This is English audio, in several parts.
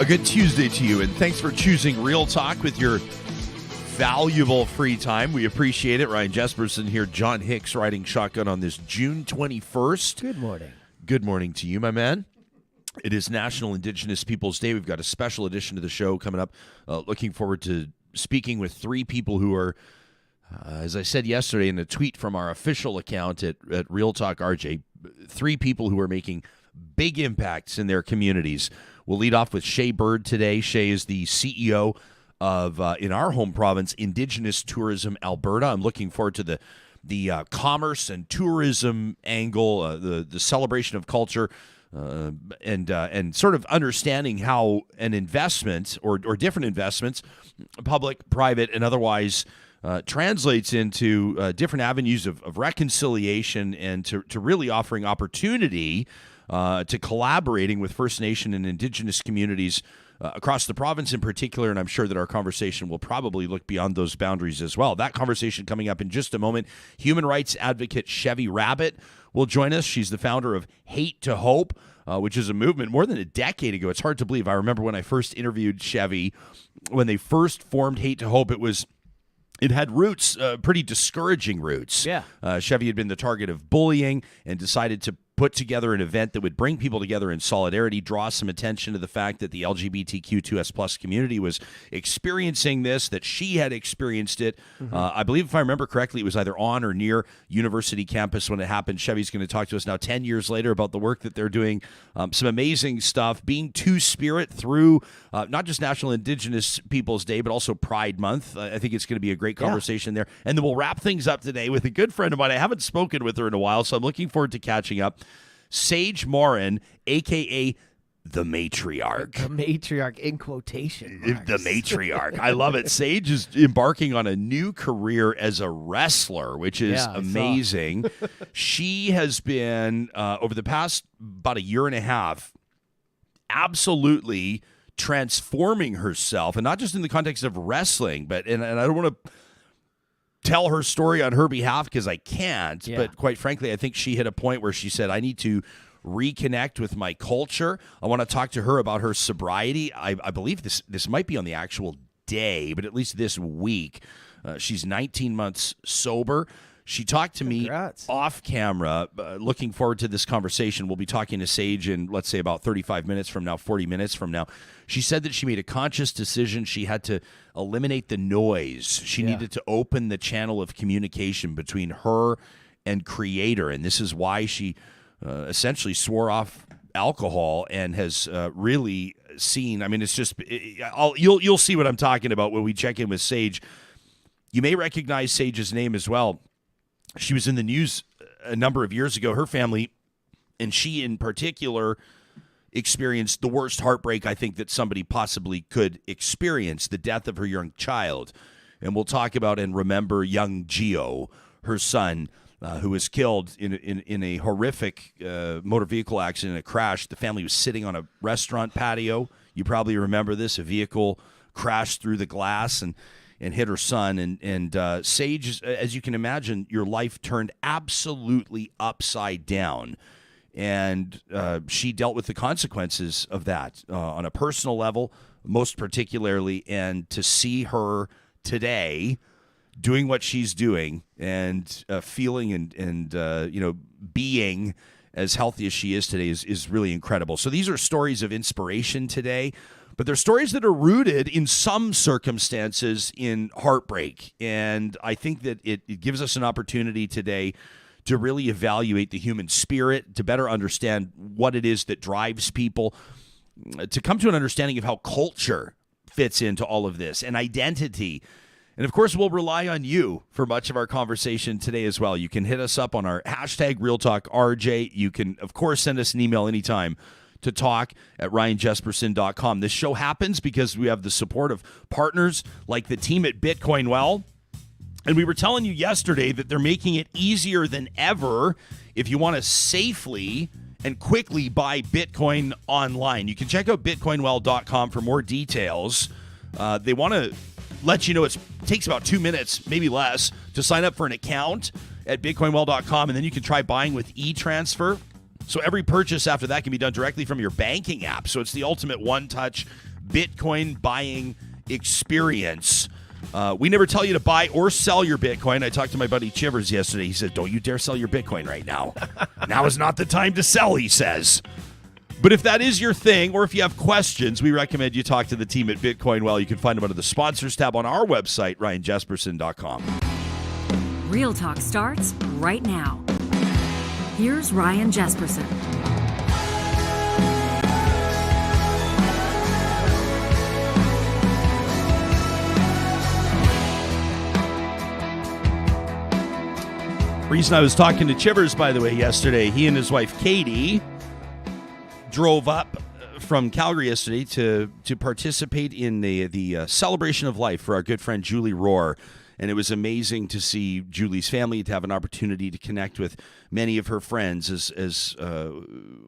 A good Tuesday to you, and thanks for choosing Real Talk with your valuable free time. We appreciate it. Ryan Jesperson here, John Hicks riding shotgun on this June 21st. Good morning. Good morning to you, my man. It is National Indigenous Peoples Day. We've got a special edition to the show coming up. Looking forward to speaking with three people who are, as I said yesterday in a tweet from our official account at Real Talk RJ, three people who are making big impacts in their communities. We'll lead off with Shae Bird today. Shae is the CEO of, in our home province, Indigenous Tourism Alberta. I'm looking forward to the commerce and tourism angle, the celebration of culture, and sort of understanding how an investment or different investments, public, private, and otherwise, translates into different avenues of reconciliation and to really offering opportunity to collaborating with First Nation and Indigenous communities across the province in particular, and I'm sure that our conversation will probably look beyond those boundaries as well. That conversation coming up in just a moment. Human rights advocate Chevi Rabbit will join us. She's the founder of Hate to Hope, which is a movement more than a decade ago. It's hard to believe. I remember when I first interviewed Chevi, when they first formed Hate to Hope, it had roots, pretty discouraging roots. Yeah. Chevi had been the target of bullying and decided to put together an event that would bring people together in solidarity, draw some attention to the fact that the LGBTQ2S plus community was experiencing this, that she had experienced it. I believe, if I remember correctly, it was either on or near university campus when it happened. Chevi's going to talk to us now 10 years later about the work that they're doing. Some amazing stuff, being Two-Spirit through not just National Indigenous Peoples Day, but also Pride Month. I think it's going to be a great conversation there. And then we'll wrap things up today with a good friend of mine. I haven't spoken with her in a while, so I'm looking forward to catching up. Sage Morin, a.k.a. the Matriarch. The Matriarch in quotation marks. The Matriarch. I love it. Sage is embarking on a new career as a wrestler, which is amazing. She has been, over the past about a year and a half, absolutely transforming herself, and not just in the context of wrestling, but, and I don't want to tell her story on her behalf because I can't, but quite frankly, I think she hit a point where she said, I need to reconnect with my culture. I want to talk to her about her sobriety. I believe this might be on the actual day, but at least this week. She's 19 months sober. She talked to me off camera, looking forward to this conversation. We'll be talking to Sage in, let's say, about 35 minutes from now, 40 minutes from now. She said that she made a conscious decision. She had to eliminate the noise. She needed to open the channel of communication between her and Creator. And this is why she essentially swore off alcohol and has really seen, I mean, it's just, you'll see what I'm talking about when we check in with Sage. You may recognize Sage's name as well. She was in the news a number of years ago. Her family, and she in particular, experienced the worst heartbreak I think that somebody possibly could experience, the death of her young child. And we'll talk about and remember young Gio, her son, who was killed in a horrific motor vehicle accident, a crash. The family was sitting on a restaurant patio. You probably remember this. A vehicle crashed through the glass and hit her son. And Sage, as you can imagine, your life turned absolutely upside down. And she dealt with the consequences of that on a personal level, most particularly. And to see her today doing what she's doing and feeling and being as healthy as she is today is really incredible. So these are stories of inspiration today. But they're stories that are rooted in some circumstances in heartbreak. And I think that it gives us an opportunity today to really evaluate the human spirit, to better understand what it is that drives people, to come to an understanding of how culture fits into all of this and identity. And of course, we'll rely on you for much of our conversation today as well. You can hit us up on our hashtag RealTalkRJ. You can, of course, send us an email anytime to talk at ryanjesperson.com. This show happens because we have the support of partners like the team at Bitcoin Well. And we were telling you yesterday that they're making it easier than ever if you want to safely and quickly buy Bitcoin online. You can check out bitcoinwell.com for more details. They want to let you know it takes about 2 minutes, maybe less, to sign up for an account at bitcoinwell.com, and then you can try buying with e-transfer. So every purchase after that can be done directly from your banking app. So it's the ultimate one-touch Bitcoin buying experience. We never tell you to buy or sell your Bitcoin. I talked to my buddy Chivers yesterday. He said, don't you dare sell your Bitcoin right now. Now is not the time to sell, he says. But if that is your thing, or if you have questions, we recommend you talk to the team at Bitcoin Well. You can find them under the sponsors tab on our website, ryanjesperson.com. Real Talk starts right now. Here's Ryan Jesperson. Reason I was talking to Chivers, by the way, yesterday, he and his wife Katie drove up from Calgary yesterday to participate in the celebration of life for our good friend Julie Rohr. And it was amazing to see Julie's family, to have an opportunity to connect with many of her friends as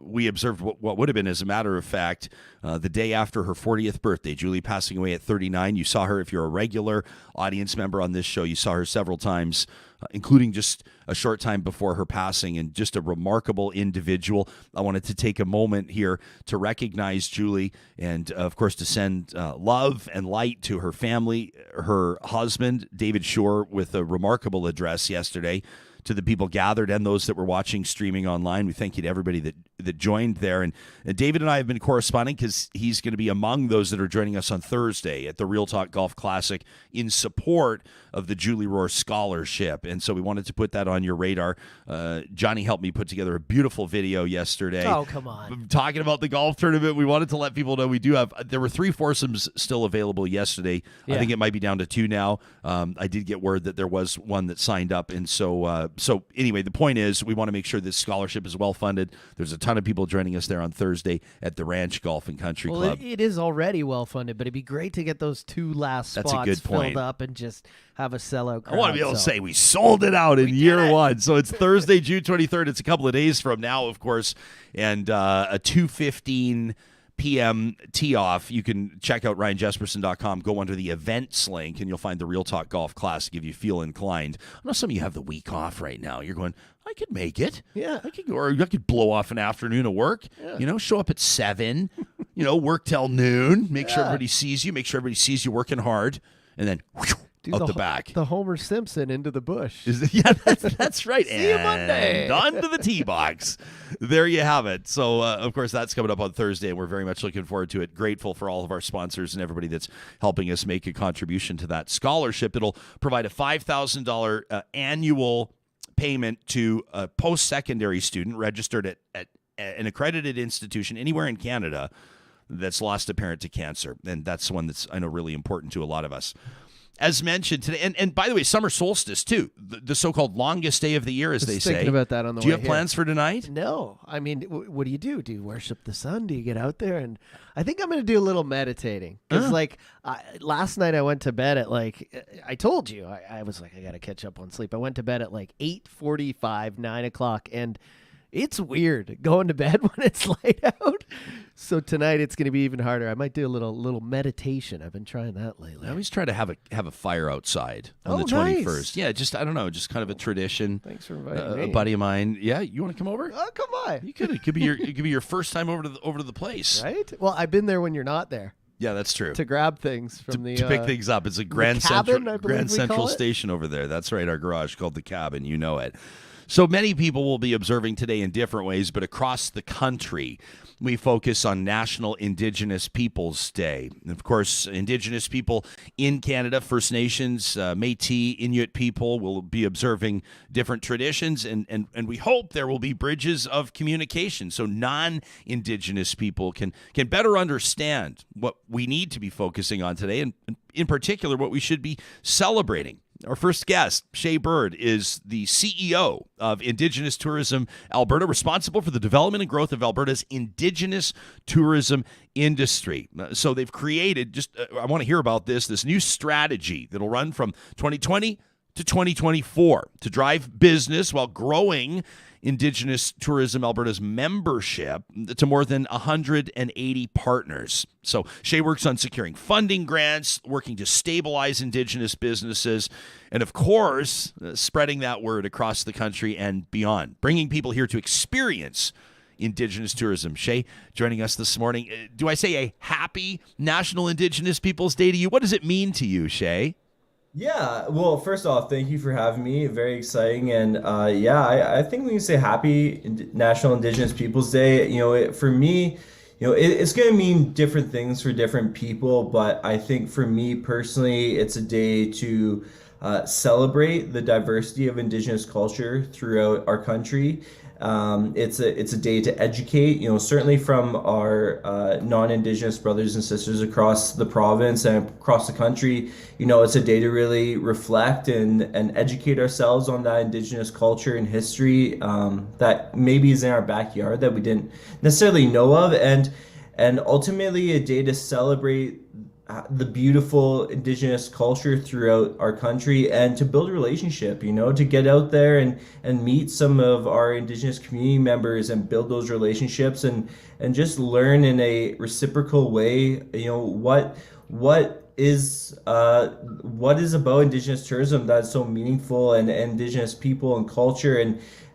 we observed what would have been, as a matter of fact, the day after her 40th birthday. Julie passing away at 39. You saw her, if you're a regular audience member on this show, you saw her several times, including just a short time before her passing, and just a remarkable individual. I wanted to take a moment here to recognize Julie and, of course, to send love and light to her family, her husband, David Shore, with a remarkable address yesterday to the people gathered and those that were watching streaming online. We thank you to everybody that joined there. And David and I have been corresponding because he's going to be among those that are joining us on Thursday at the Real Talk Golf Classic in support of the Julie Rohr Scholarship. And so we wanted to put that on your radar. Johnny helped me put together a beautiful video yesterday. Oh, come on. Talking about the golf tournament. We wanted to let people know there were 3 foursomes still available yesterday. Yeah. I think it might be down to 2 now. I did get word that there was one that signed up. And so anyway, the point is we want to make sure this scholarship is well funded. There's a ton of people joining us there on Thursday at the Ranch Golf and Country Club. It is already well funded, but it'd be great to get those 2 last spots filled up and just have a sellout crowd. I want to be able to say we sold it out in year 1. So it's Thursday, June 23rd. It's a couple of days from now, of course, and a 2:15 p.m. tee-off. You can check out ryanjesperson.com, go under the events link, and you'll find the Real Talk Golf Classic if you feel inclined. I know some of you have the week off right now. You're going, I could make it. Yeah. I could blow off an afternoon of work, show up at 7, work till noon, make sure everybody sees you, working hard, and then out the back. The Homer Simpson into the bush. That's right. See you Monday. And onto the tee box. There you have it. So, of course, that's coming up on Thursday, and we're very much looking forward to it. Grateful for all of our sponsors and everybody that's helping us make a contribution to that scholarship. It'll provide a $5,000 annual payment to a post-secondary student registered at an accredited institution anywhere in Canada that's lost a parent to cancer. And that's one that's, I know, really important to a lot of us. As mentioned today, and by the way, summer solstice too, the so-called longest day of the year, as they say. Thinking about that on the way. Do you have plans for tonight? No. I mean, what do you do? Do you worship the sun? Do you get out there? And I think I'm going to do a little meditating. Because last night I went to bed at I told you, I was like, I got to catch up on sleep. I went to bed at 8:45, 9 o'clock, and it's weird going to bed when it's light out. So tonight it's going to be even harder. I might do a little meditation. I've been trying that lately. I always try to have a fire outside on the 21st. Nice. Yeah, I don't know, just kind of a tradition. Thanks for inviting me. A buddy of mine. Yeah, you want to come over? Oh, come on. You could. It could be your first time over to the place. Right? Well, I've been there when you're not there. Yeah, that's true. To grab things from to pick things up. It's a Grand Central Station over there. That's right, our garage called the Cabin. You know it. So many people will be observing today in different ways, but across the country, we focus on National Indigenous Peoples Day. And of course, Indigenous people in Canada, First Nations, Métis, Inuit people will be observing different traditions, and we hope there will be bridges of communication so non-Indigenous people can better understand what we need to be focusing on today, and in particular, what we should be celebrating. Our first guest, Shae Bird, is the CEO of Indigenous Tourism Alberta, responsible for the development and growth of Alberta's Indigenous tourism industry. So they've created, I want to hear about this new strategy that'll run from 2020 to 2024 to drive business while growing Indigenous Tourism Alberta's membership to more than 180 partners. So Shae works on securing funding grants, working to stabilize Indigenous businesses, and of course, spreading that word across the country and beyond, bringing people here to experience Indigenous tourism. Shae, joining us this morning. Do I say a happy National Indigenous Peoples Day to you? What does it mean to you, Shae? Yeah, well, first off, thank you for having me. Very exciting. And I think we can say happy National Indigenous Peoples Day. For me, it's going to mean different things for different people. But I think for me personally, it's a day to celebrate the diversity of Indigenous culture throughout our country. It's a day to educate, certainly from our non-Indigenous brothers and sisters across the province and across the country. It's a day to really reflect and educate ourselves on that Indigenous culture and history that maybe is in our backyard that we didn't necessarily know of, and ultimately a day to celebrate the beautiful Indigenous culture throughout our country and to build a relationship, to get out there and meet some of our Indigenous community members and build those relationships and just learn in a reciprocal way, what is about Indigenous tourism that's so meaningful and Indigenous people and culture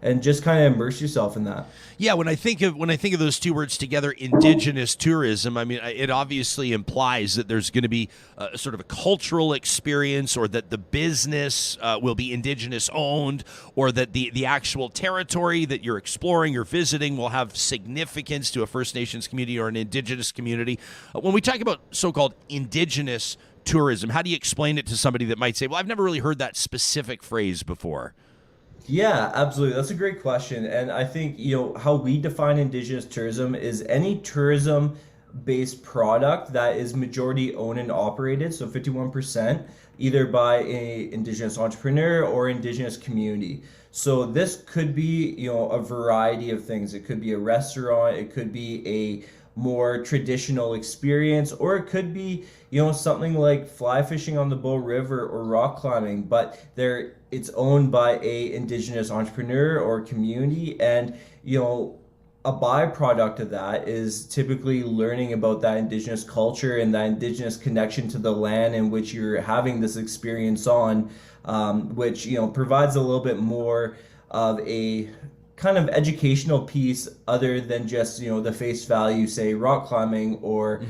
and just kind of immerse yourself in that. Yeah, when I think of those two words together, Indigenous tourism, I mean, it obviously implies that there's going to be sort of a cultural experience, or that the business will be Indigenous owned, or that the actual territory that you're exploring or visiting will have significance to a First Nations community or an Indigenous community. When we talk about so-called Indigenous tourism, how do you explain it to somebody that might say, well, I've never really heard that specific phrase before? Yeah, absolutely. That's a great question. And I think, how we define Indigenous tourism is any tourism-based product that is majority owned and operated, so 51%, either by an Indigenous entrepreneur or Indigenous community. So this could be, a variety of things. It could be a restaurant, it could be a more traditional experience, or it could be, something like fly fishing on the Bow River or rock climbing, but it's owned by a Indigenous entrepreneur or community. And, a byproduct of that is typically learning about that Indigenous culture and that Indigenous connection to the land in which you're having this experience on, which, provides a little bit more of a kind of educational piece other than just, the face value, say rock climbing or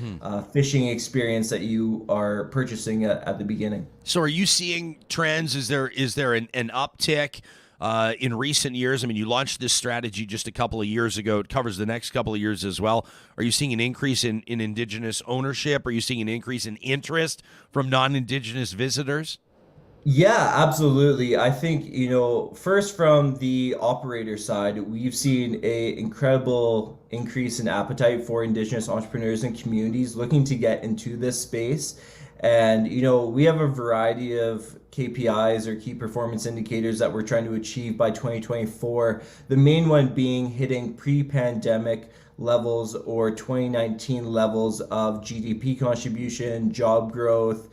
fishing experience that you are purchasing at the beginning. So are you seeing trends? Is there an uptick in recent years? I mean, you launched this strategy just a couple of years ago. It covers the next couple of years as well. Are you seeing an increase in Indigenous ownership? Are you seeing an increase in interest from non-Indigenous visitors? Yeah, absolutely. I think, first from the operator side, we've seen a incredible increase in appetite for Indigenous entrepreneurs and communities looking to get into this space. And, we have a variety of KPIs or key performance indicators that we're trying to achieve by 2024. The main one being hitting pre-pandemic levels or 2019 levels of GDP contribution, job growth,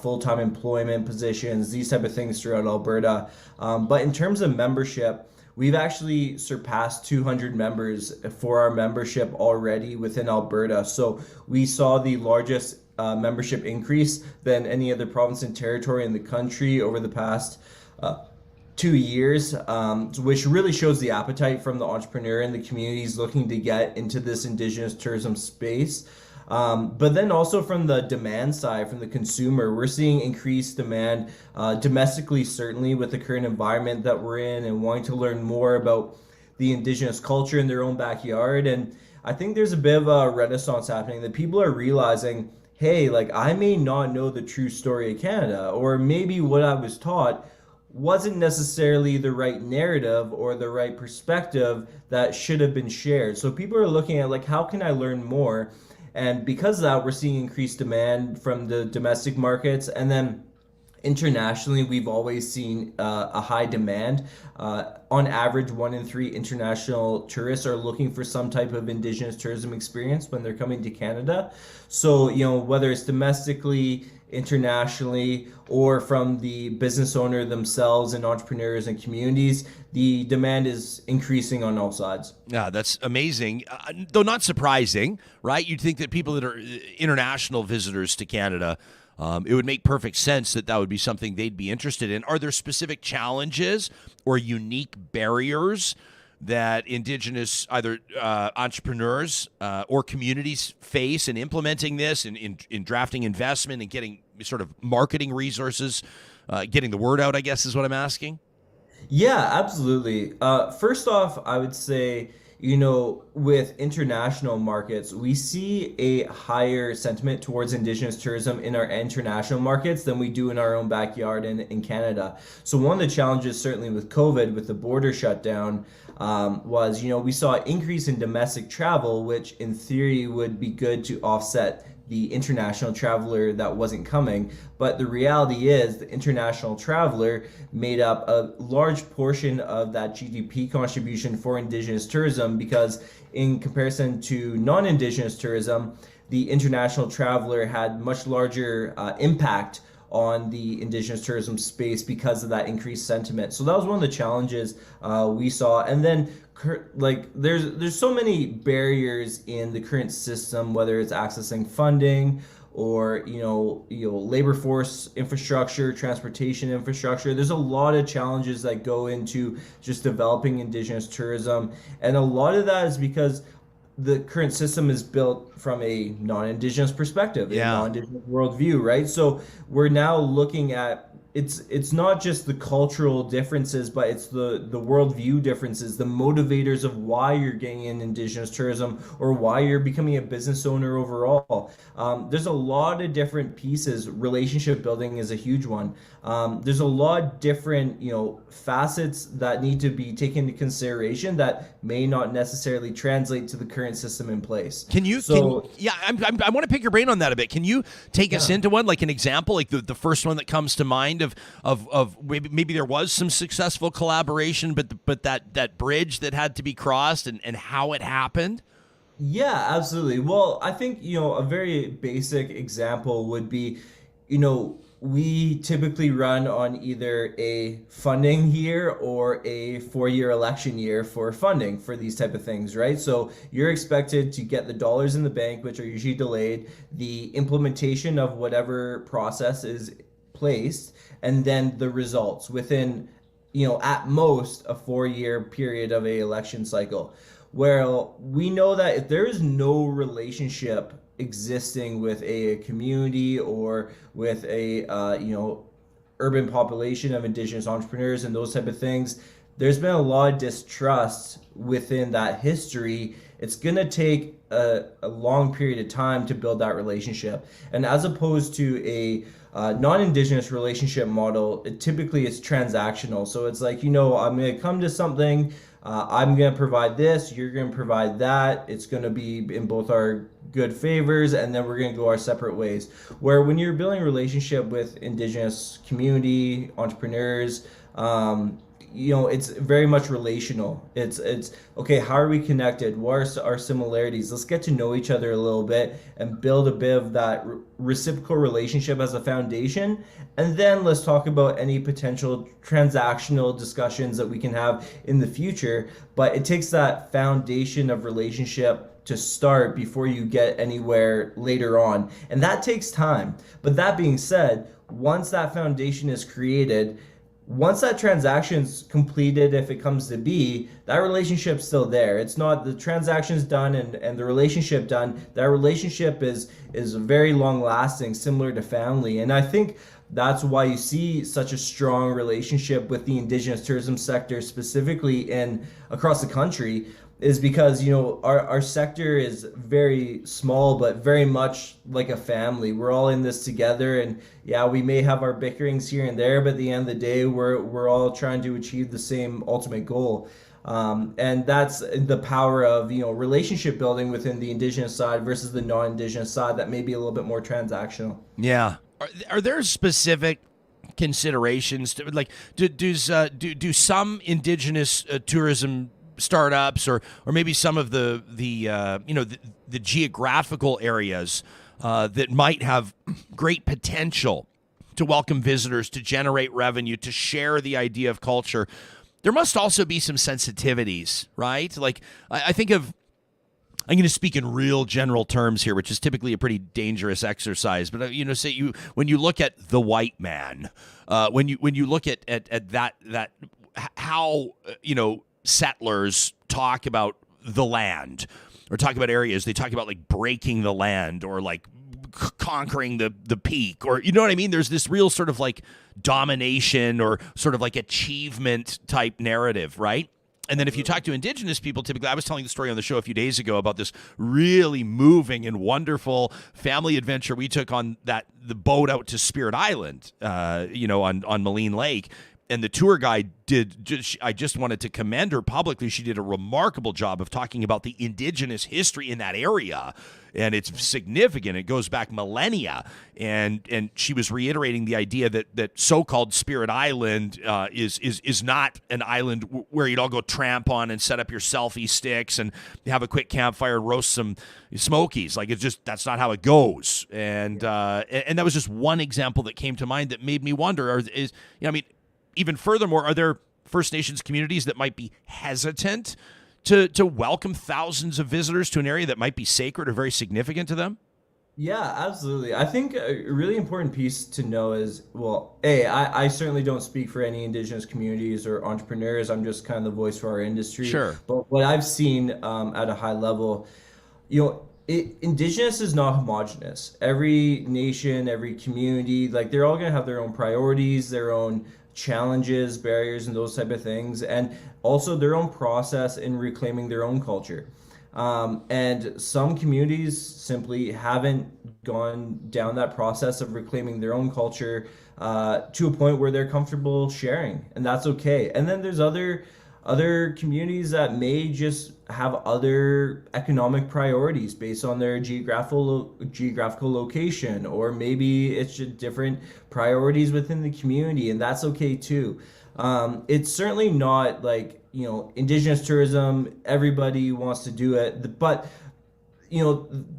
full-time employment positions, these type of things throughout Alberta. But in terms of membership, we've actually surpassed 200 members for our membership already within Alberta. So we saw the largest membership increase than any other province and territory in the country over the past 2 years, which really shows the appetite from the entrepreneur and the communities looking to get into this Indigenous tourism space. But then also from the demand side, from the consumer, we're seeing increased demand domestically, certainly with the current environment that we're in and wanting to learn more about the Indigenous culture in their own backyard. And I think there's a bit of a renaissance happening that people are realizing, hey, like I may not know the true story of Canada, or maybe what I was taught wasn't necessarily the right narrative or the right perspective that should have been shared. So people are looking at like, how can I learn more? And because of that, we're seeing increased demand from the domestic markets. And then internationally, we've always seen a high demand. On average, 1 in 3 international tourists are looking for some type of Indigenous tourism experience when they're coming to Canada. So, whether it's domestically, internationally, or from the business owner themselves and entrepreneurs and communities, the demand is increasing on all sides. Yeah, that's amazing, though not surprising, right? You'd think that people that are international visitors to Canada, it would make perfect sense that would be something they'd be interested in. Are there specific challenges or unique barriers that Indigenous either entrepreneurs or communities face in implementing this, in drafting investment and getting sort of marketing resources, getting the word out, I guess is what I'm asking? Yeah, absolutely. First off, I would say, with international markets, we see a higher sentiment towards Indigenous tourism in our international markets than we do in our own backyard in Canada. So one of the challenges, certainly with COVID, with the border shutdown, was, we saw an increase in domestic travel, which in theory would be good to offset the international traveler that wasn't coming. But the reality is the international traveler made up a large portion of that GDP contribution for Indigenous tourism, because in comparison to non-Indigenous tourism, the international traveler had much larger impact on the Indigenous tourism space because of that increased sentiment. So that was one of the challenges we saw. And then there's so many barriers in the current system, whether it's accessing funding or labor force infrastructure, transportation infrastructure. There's a lot of challenges that go into just developing Indigenous tourism, and a lot of that is because the current system is built from a non-Indigenous perspective, a non-Indigenous worldview, right? So we're now looking at it's not just the cultural differences, but it's the worldview differences, the motivators of why you're getting in Indigenous tourism or why you're becoming a business owner overall. There's a lot of different pieces. Relationship building is a huge one. There's a lot of different facets that need to be taken into consideration that may not necessarily translate to the current system in place. I want to pick your brain on that a bit. Can you take us into one, like an example, like the first one that comes to mind of maybe there was some successful collaboration, but that bridge that had to be crossed and how it happened? Yeah, absolutely. Well, I think, a very basic example would be, we typically run on either a funding year or a 4-year election year for funding for these type of things, right? So you're expected to get the dollars in the bank, which are usually delayed, the implementation of whatever process is placed, and then the results within, at most a 4-year period of a election cycle. Well, we know that if there is no relationship existing with a community or with a urban population of Indigenous entrepreneurs and those type of things, there's been a lot of distrust within that history. It's going to take a long period of time to build that relationship. And as opposed to a non-Indigenous relationship model, typically it's transactional. So it's like, I'm going to come to something, I'm going to provide this, you're going to provide that. It's going to be in both our good favors, and then we're going to go our separate ways. Where when you're building a relationship with Indigenous community, entrepreneurs, it's very much relational. It's okay, how are we connected? What are our similarities? Let's get to know each other a little bit and build a bit of that reciprocal relationship as a foundation. And then let's talk about any potential transactional discussions that we can have in the future. But it takes that foundation of relationship to start before you get anywhere later on. And that takes time. But that being said, once that foundation is created, once that transaction's completed, if it comes to be, that relationship's still there. It's not the transaction's done and the relationship done. That relationship is very long lasting, similar to family. And I think that's why you see such a strong relationship with the Indigenous tourism sector, specifically across the country, is because our sector is very small but very much like a family. We're all in this together, and we may have our bickerings here and there, but at the end of the day we're all trying to achieve the same ultimate goal. And that's the power of relationship building within the Indigenous side versus the non-Indigenous side that may be a little bit more transactional. Yeah. Are there specific considerations to, like, do some Indigenous tourism startups or maybe some of the geographical areas that might have great potential to welcome visitors, to generate revenue, to share the idea of culture, there must also be some sensitivities, right? Like, I think of, I'm going to speak in real general terms here, which is typically a pretty dangerous exercise. But say when you look at the white man, when you look at that how settlers talk about the land or talk about areas, they talk about like breaking the land or like conquering the peak, or you know what I mean? There's this real sort of like domination or sort of like achievement type narrative, right? And then if you talk to Indigenous people, typically, I was telling the story on the show a few days ago about this really moving and wonderful family adventure we took on the boat out to Spirit Island, on Moline Lake. And the tour guide I just wanted to commend her publicly. She did a remarkable job of talking about the Indigenous history in that area. And it's significant. It goes back millennia. And she was reiterating the idea that so-called Spirit Island is not an island where you'd all go tramp on and set up your selfie sticks and have a quick campfire and roast some smokies. Like, it's just, that's not how it goes. And that was just one example that came to mind that made me wonder, even furthermore, are there First Nations communities that might be hesitant to welcome thousands of visitors to an area that might be sacred or very significant to them? Yeah, absolutely. I think a really important piece to know is, well, I certainly don't speak for any Indigenous communities or entrepreneurs. I'm just kind of the voice for our industry. Sure. But what I've seen at a high level, Indigenous is not homogenous. Every nation, every community, like they're all going to have their own priorities, their own challenges, barriers, and those type of things, and also their own process in reclaiming their own culture. And some communities simply haven't gone down that process of reclaiming their own culture to a point where they're comfortable sharing, and that's okay. And then there's other communities that may just have other economic priorities based on their geographical location, or maybe it's just different priorities within the community, and that's okay too. It's certainly not like, Indigenous tourism, everybody wants to do it, but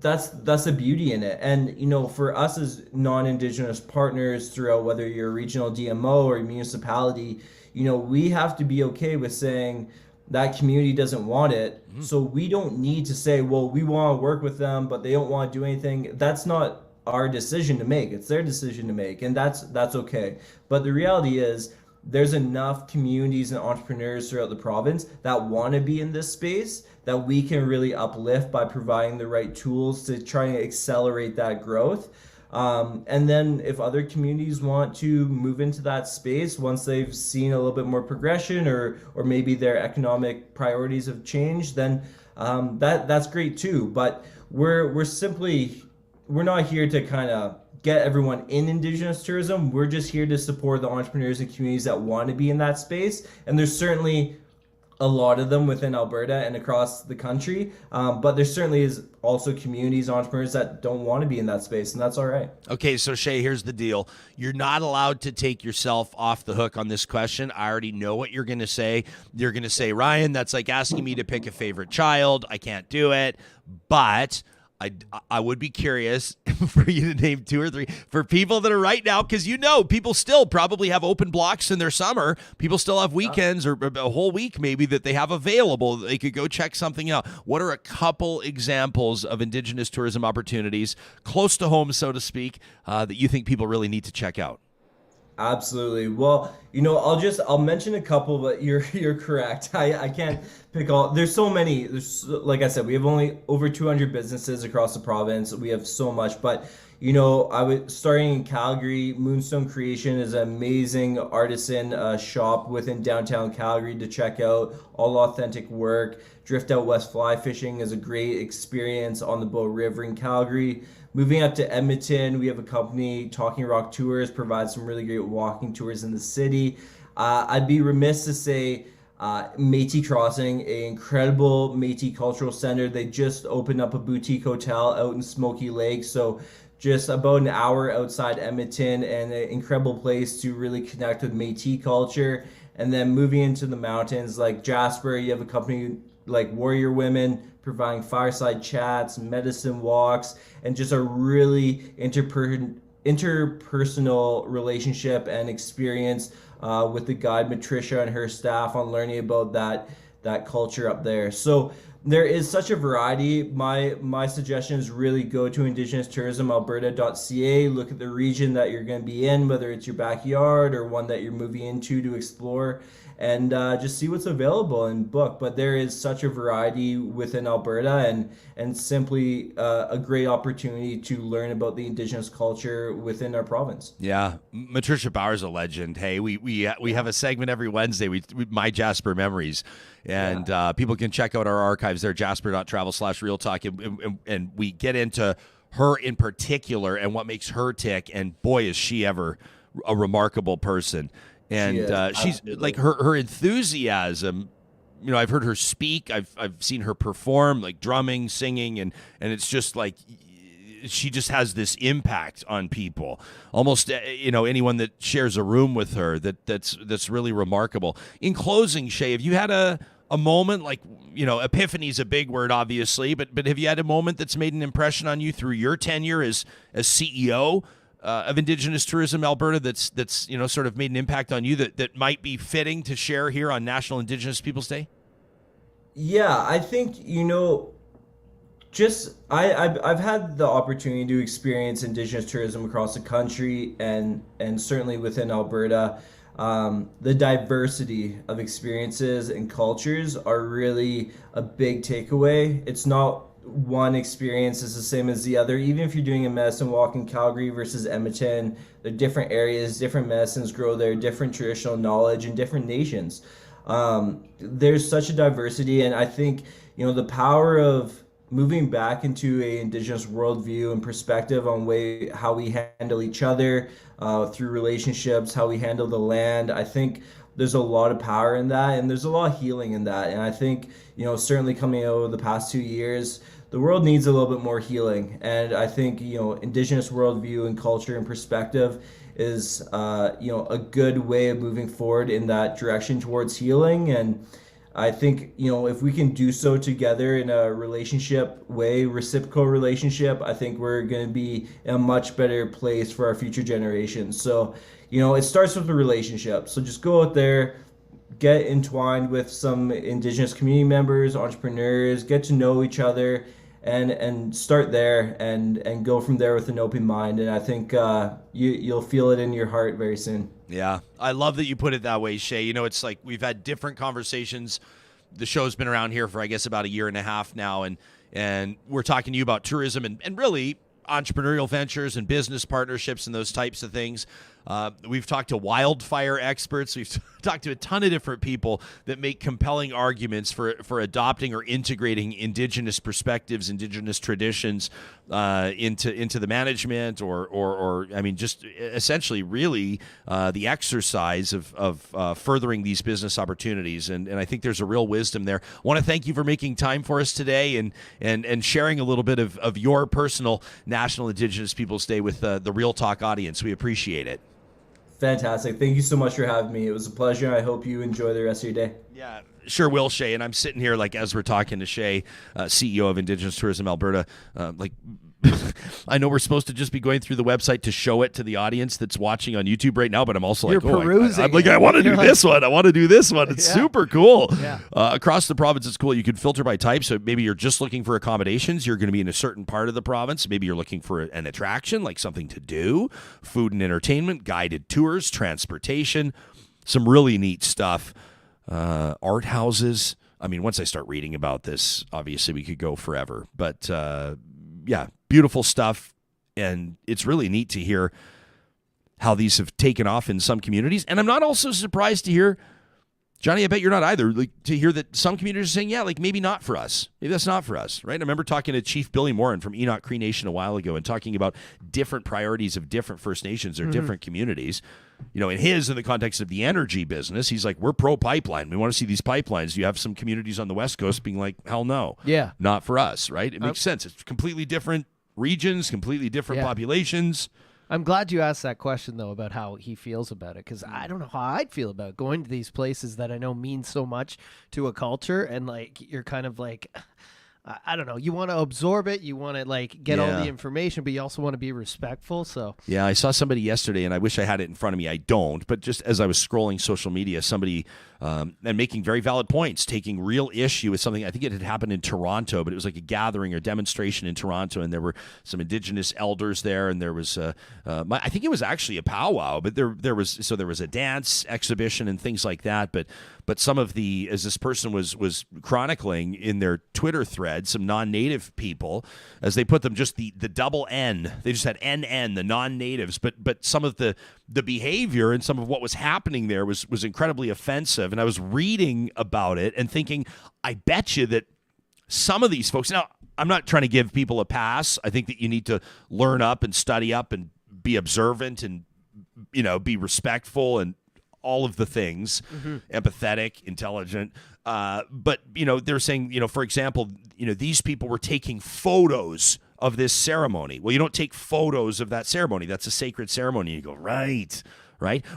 that's the beauty in it. And for us as non-Indigenous partners throughout, whether you're a regional DMO or a municipality, we have to be okay with saying that community doesn't want it. Mm-hmm. So we don't need to say, well, we want to work with them, but they don't want to do anything. That's not our decision to make. It's their decision to make, and that's okay. But the reality is, there's enough communities and entrepreneurs throughout the province that want to be in this space that we can really uplift by providing the right tools to try and accelerate that growth. And then if other communities want to move into that space once they've seen a little bit more progression, or maybe their economic priorities have changed, then that's great too. But we're not here to kind of get everyone in Indigenous tourism. We're just here to support the entrepreneurs and communities that want to be in that space. And there's certainly a lot of them within Alberta and across the country. But there certainly is also communities, entrepreneurs that don't want to be in that space, and that's all right. Okay, so Shae, here's the deal. You're not allowed to take yourself off the hook on this question. I already know what you're going to say. You're going to say, Ryan, that's like asking me to pick a favorite child. I can't do it. But I would be curious for you to name 2 or 3 for people that are right now, because people still probably have open blocks in their summer. People still have weekends or a whole week maybe that they have available. They could go check something out. What are a couple examples of Indigenous tourism opportunities close to home, so to speak, that you think people really need to check out? Absolutely. Well, I'll mention a couple, but you're correct. I can't pick all. There's so many. Like I said, we have only over 200 businesses across the province. We have so much, but I was starting in Calgary. Moonstone Creation is an amazing artisan shop within downtown Calgary to check out. All authentic work. Drift Out West Fly Fishing is a great experience on the Bow River in Calgary. Moving up to Edmonton, we have a company, Talking Rock Tours, provides some really great walking tours in the city. I'd be remiss to say Métis Crossing, an incredible Métis cultural center. They just opened up a boutique hotel out in Smoky Lake, so just about an hour outside Edmonton, and an incredible place to really connect with Métis culture. And then moving into the mountains like Jasper, you have a company like Warrior Women, providing fireside chats, medicine walks, and just a really interpersonal relationship and experience with the guide Matriarch and her staff on learning about that culture up there. So there is such a variety. My suggestion is really go to indigenoustourismalberta.ca, look at the region that you're going to be in, whether it's your backyard or one that you're moving into to explore, and just see what's available and book. But there is such a variety within Alberta, and simply a great opportunity to learn about the Indigenous culture within our province. Yeah, Matriarch Bauer's a legend. Hey, we have a segment every Wednesday. We My Jasper Memories, and people can check out our archives there, jasper.travel/realtalk, and we get into her in particular and what makes her tick. And boy, is she ever a remarkable person. And she's like her enthusiasm. You know, I've heard her speak. I've seen her perform, like drumming, singing, and it's just like she just has this impact on people. Almost, anyone that shares a room with her, that's really remarkable. In closing, Shae, have you had a moment, like, epiphany's a big word, obviously, but have you had a moment that's made an impression on you through your tenure as CEO of Indigenous Tourism Alberta that's sort of made an impact on you that might be fitting to share here on National Indigenous Peoples Day? Yeah, I think, I've had the opportunity to experience Indigenous tourism across the country and certainly within Alberta. The diversity of experiences and cultures are really a big takeaway. It's not one experience is the same as the other. Even if you're doing a medicine walk in Calgary versus Edmonton, they're different areas, different medicines grow there, different traditional knowledge, and different nations. There's such a diversity, and I think the power of moving back into a Indigenous worldview and perspective on how we handle each other through relationships, how we handle the land. I think there's a lot of power in that, and there's a lot of healing in that. And I think certainly coming out of the past 2 years, the world needs a little bit more healing. And I think Indigenous worldview and culture and perspective is a good way of moving forward in that direction towards healing. And I think, if we can do so together in a relationship way, reciprocal relationship, I think we're going to be in a much better place for our future generations. So, it starts with a relationship. So just go out there, get entwined with some Indigenous community members, entrepreneurs, get to know each other, and start there and go from there with an open mind. And I think you'll feel it in your heart very soon. Yeah, I love that you put it that way, Shae. It's like we've had different conversations. The show's been around here for, I guess, about a year and a half now, and we're talking to you about tourism and really entrepreneurial ventures and business partnerships and those types of things. We've talked to wildfire experts. We've talked to a ton of different people that make compelling arguments for adopting or integrating Indigenous perspectives, Indigenous traditions into the management or I mean, just essentially really the exercise of furthering these business opportunities. And I think there's a real wisdom there. I want to thank you for making time for us today and sharing a little bit of your personal National Indigenous Peoples Day with the Real Talk audience. We appreciate it. Fantastic. Thank you so much for having me. It was a pleasure. I hope you enjoy the rest of your day. Yeah, sure will, Shae. And I'm sitting here, like, as we're talking to Shae, CEO of Indigenous Tourism Alberta, I know we're supposed to just be going through the website to show it to the audience that's watching on YouTube right now, but I'm also perusing. I want to do this one. I want to do this one. It's super cool. Yeah. Across the province, it's cool. You can filter by type. So maybe you're just looking for accommodations. You're going to be in a certain part of the province. Maybe you're looking for an attraction, like something to do, food and entertainment, guided tours, transportation, some really neat stuff. Art houses. I mean, once I start reading about this, obviously we could go forever. But yeah, beautiful stuff. And it's really neat to hear how these have taken off in some communities. And I'm not also surprised to hear, Johnny, I bet you're not either, like, to hear that some communities are saying, yeah, like maybe not for us. Maybe that's not for us, right? I remember talking to Chief Billy Morin from Enoch Cree Nation a while ago and talking about different priorities of different First Nations or different communities. In the context of the energy business, he's like, we're pro-pipeline. We want to see these pipelines. You have some communities on the West Coast being like, hell no. Yeah. Not for us, right? It makes sense. It's completely different regions, completely different populations. I'm glad you asked that question, though, about how he feels about it, because I don't know how I'd feel about going to these places that I know mean so much to a culture, and, like, you're kind of like, I don't know. You want to absorb it. You want to like get all the information, but you also want to be respectful. So yeah, I saw somebody yesterday, and I wish I had it in front of me. I don't, but just as I was scrolling social media, somebody and making very valid points, taking real issue with something. I think it had happened in Toronto, but it was like a gathering or demonstration in Toronto, and there were some Indigenous elders there, and there was I think it was actually a powwow, but there was a dance exhibition and things like that, but some of the, as this person was chronicling in their Twitter thread, some non-native people, as they put them, just the double N, they just had NN, the non-natives, but some of the behavior and some of what was happening there was incredibly offensive. And I was reading about it and thinking, I bet you that some of these folks, now I'm not trying to give people a pass. I think that you need to learn up and study up and be observant and, be respectful and all of the things, empathetic, intelligent. But, they're saying, for example, these people were taking photos of this ceremony. Well, you don't take photos of that ceremony. That's a sacred ceremony. You go, right?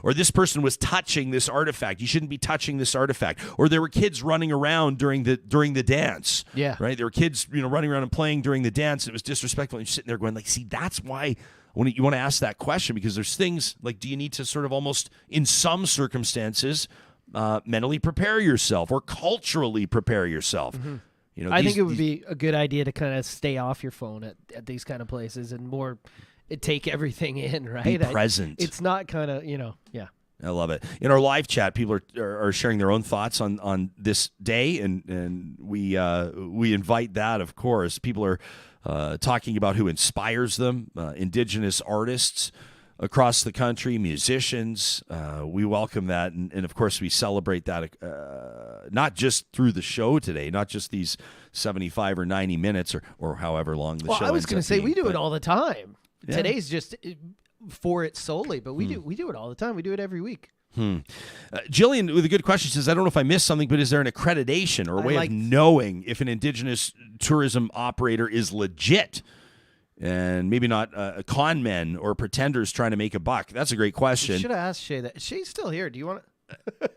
Or this person was touching this artifact. You shouldn't be touching this artifact. Or there were kids running around during the dance. Yeah. Right? There were kids, running around and playing during the dance. It was disrespectful. And you're sitting there going, like, see, that's why you want to ask that question, because there's things like, do you need to sort of almost, in some circumstances, mentally prepare yourself or culturally prepare yourself? I think it would be a good idea to kind of stay off your phone at these kind of places and more take everything in, right? Be present. It's not kind of, yeah. I love it. In our live chat, people are sharing their own thoughts on this day, and we invite that, of course. People are talking about who inspires them, Indigenous artists across the country, musicians. We welcome that, and of course we celebrate that not just through the show today, not just these 75 or 90 minutes or however long the show is. Well, I was going to say, we do it all the time. Yeah. Today's just for it solely, but we do it all the time. We do it every week. Jillian with a good question says, I don't know if I missed something, but is there an accreditation or a way of knowing if an Indigenous tourism operator is legit and maybe not con men or pretenders trying to make a buck? That's a great question. You should have asked Shae that. Shae's still here. Do you want to?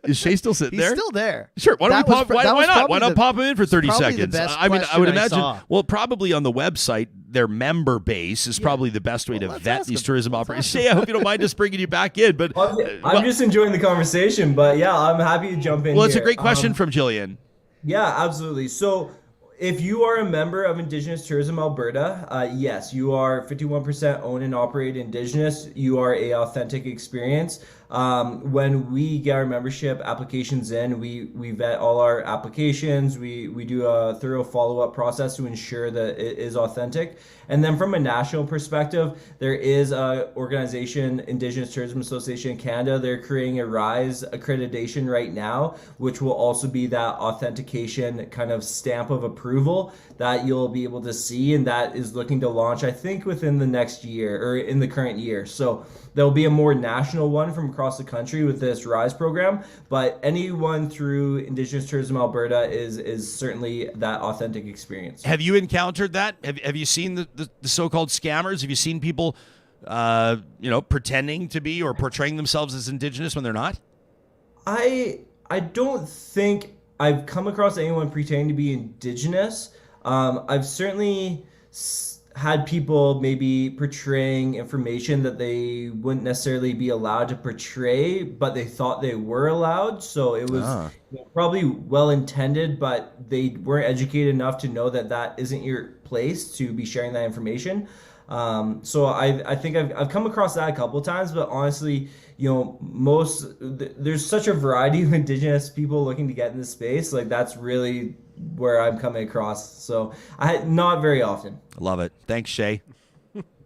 Is Shae still sitting there? He's still there. Sure. Why not? Why not pop him in for 30 probably seconds? The best I mean, I would imagine. saw. Well, probably on the website, their member base is probably the best way to vet these tourism operators. Shae, I hope you don't mind us bringing you back in. But I'm just enjoying the conversation. But yeah, I'm happy to jump in. Well, it's a great question from Jillian. Yeah, absolutely. So, if you are a member of Indigenous Tourism Alberta, yes, you are 51% owned and operated Indigenous. You are a authentic experience. When we get our membership applications in, we vet all our applications. We do a thorough follow-up process to ensure that it is authentic. And then from a national perspective, there is a organization, Indigenous Tourism Association of Canada. They're creating a RISE accreditation right now, which will also be that authentication kind of stamp of approval that you'll be able to see, and that is looking to launch, I think, within the next year or in the current year. So there'll be a more national one from across the country with this RISE program, but anyone through Indigenous Tourism Alberta is certainly that authentic experience. Have you encountered that? Have you seen the so-called scammers? Have you seen people, pretending to be or portraying themselves as Indigenous when they're not? I don't think I've come across anyone pretending to be Indigenous. I've certainly had people maybe portraying information that they wouldn't necessarily be allowed to portray, but they thought they were allowed. So it was probably well-intended, but they weren't educated enough to know that that isn't your place to be sharing that information. So I think I've come across that a couple of times, but honestly, there's such a variety of Indigenous people looking to get in this space. Like, that's really where I'm coming across. So not very often. I love it. Thanks, Shae.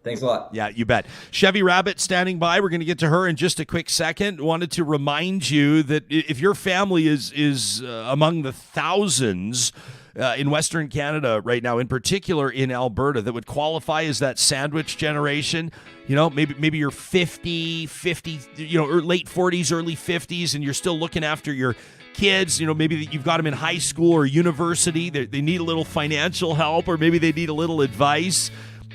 Thanks a lot. Yeah, you bet. Chevi Rabbit standing by. We're going to get to her in just a quick second. Wanted to remind you that if your family is among the thousands in Western Canada right now, in particular in Alberta, that would qualify as that sandwich generation, maybe you're 50, or late 40s, early 50s, and you're still looking after your kids, maybe you've got them in high school or university. They need a little financial help, or maybe they need a little advice.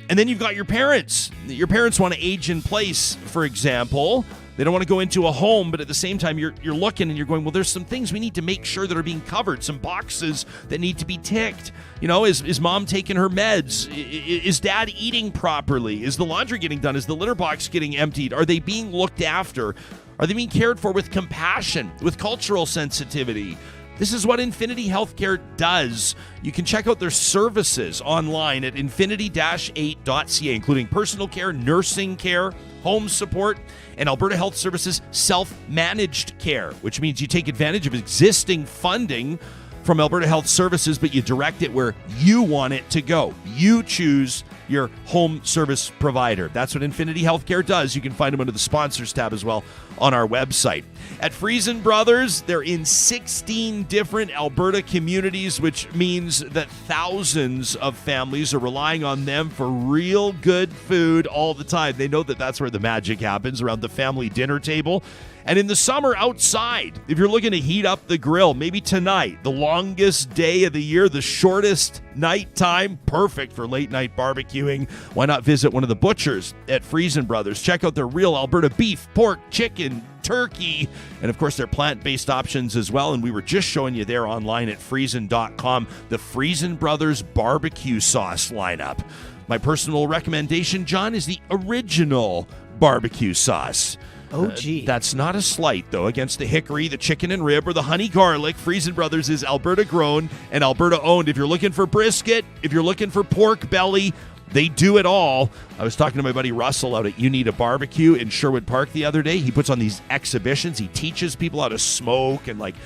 And then you've got your parents. Your parents want to age in place, for example. They don't want to go into a home, but at the same time, you're looking and you're going, well, there's some things we need to make sure that are being covered, some boxes that need to be ticked. You know, is mom taking her meds? Is dad eating properly? Is the laundry getting done? Is the litter box getting emptied? Are they being looked after? Are they being cared for with compassion, with cultural sensitivity? This is what Infinity Healthcare does. You can check out their services online at infinity-8.ca, including personal care, nursing care, home support, and Alberta Health Services self-managed care, which means you take advantage of existing funding from Alberta Health Services, but you direct it where you want it to go. You choose your home service provider. That's what Infinity Healthcare does. You can find them under the sponsors tab as well on our website. At Friesen Brothers, they're in 16 different Alberta communities, which means that thousands of families are relying on them for real good food all the time. They know that that's where the magic happens, around the family dinner table. And in the summer, outside, if you're looking to heat up the grill, maybe tonight, the longest day of the year, the shortest night time, perfect for late night barbecuing. Why not visit one of the butchers at Friesen Brothers? Check out their real Alberta beef, pork, chicken, turkey, and of course their plant-based options as well. And we were just showing you there online at friesen.com the Friesen Brothers barbecue sauce lineup. My personal recommendation, John, is the original barbecue sauce. Oh, gee. That's not a slight, though, against the hickory, the chicken and rib, or the honey garlic. Friesen Brothers is Alberta grown and Alberta owned. If you're looking for brisket, if you're looking for pork belly, they do it all. I was talking to my buddy Russell out at You Need a Barbecue in Sherwood Park the other day. He puts on these exhibitions. He teaches people how to smoke and like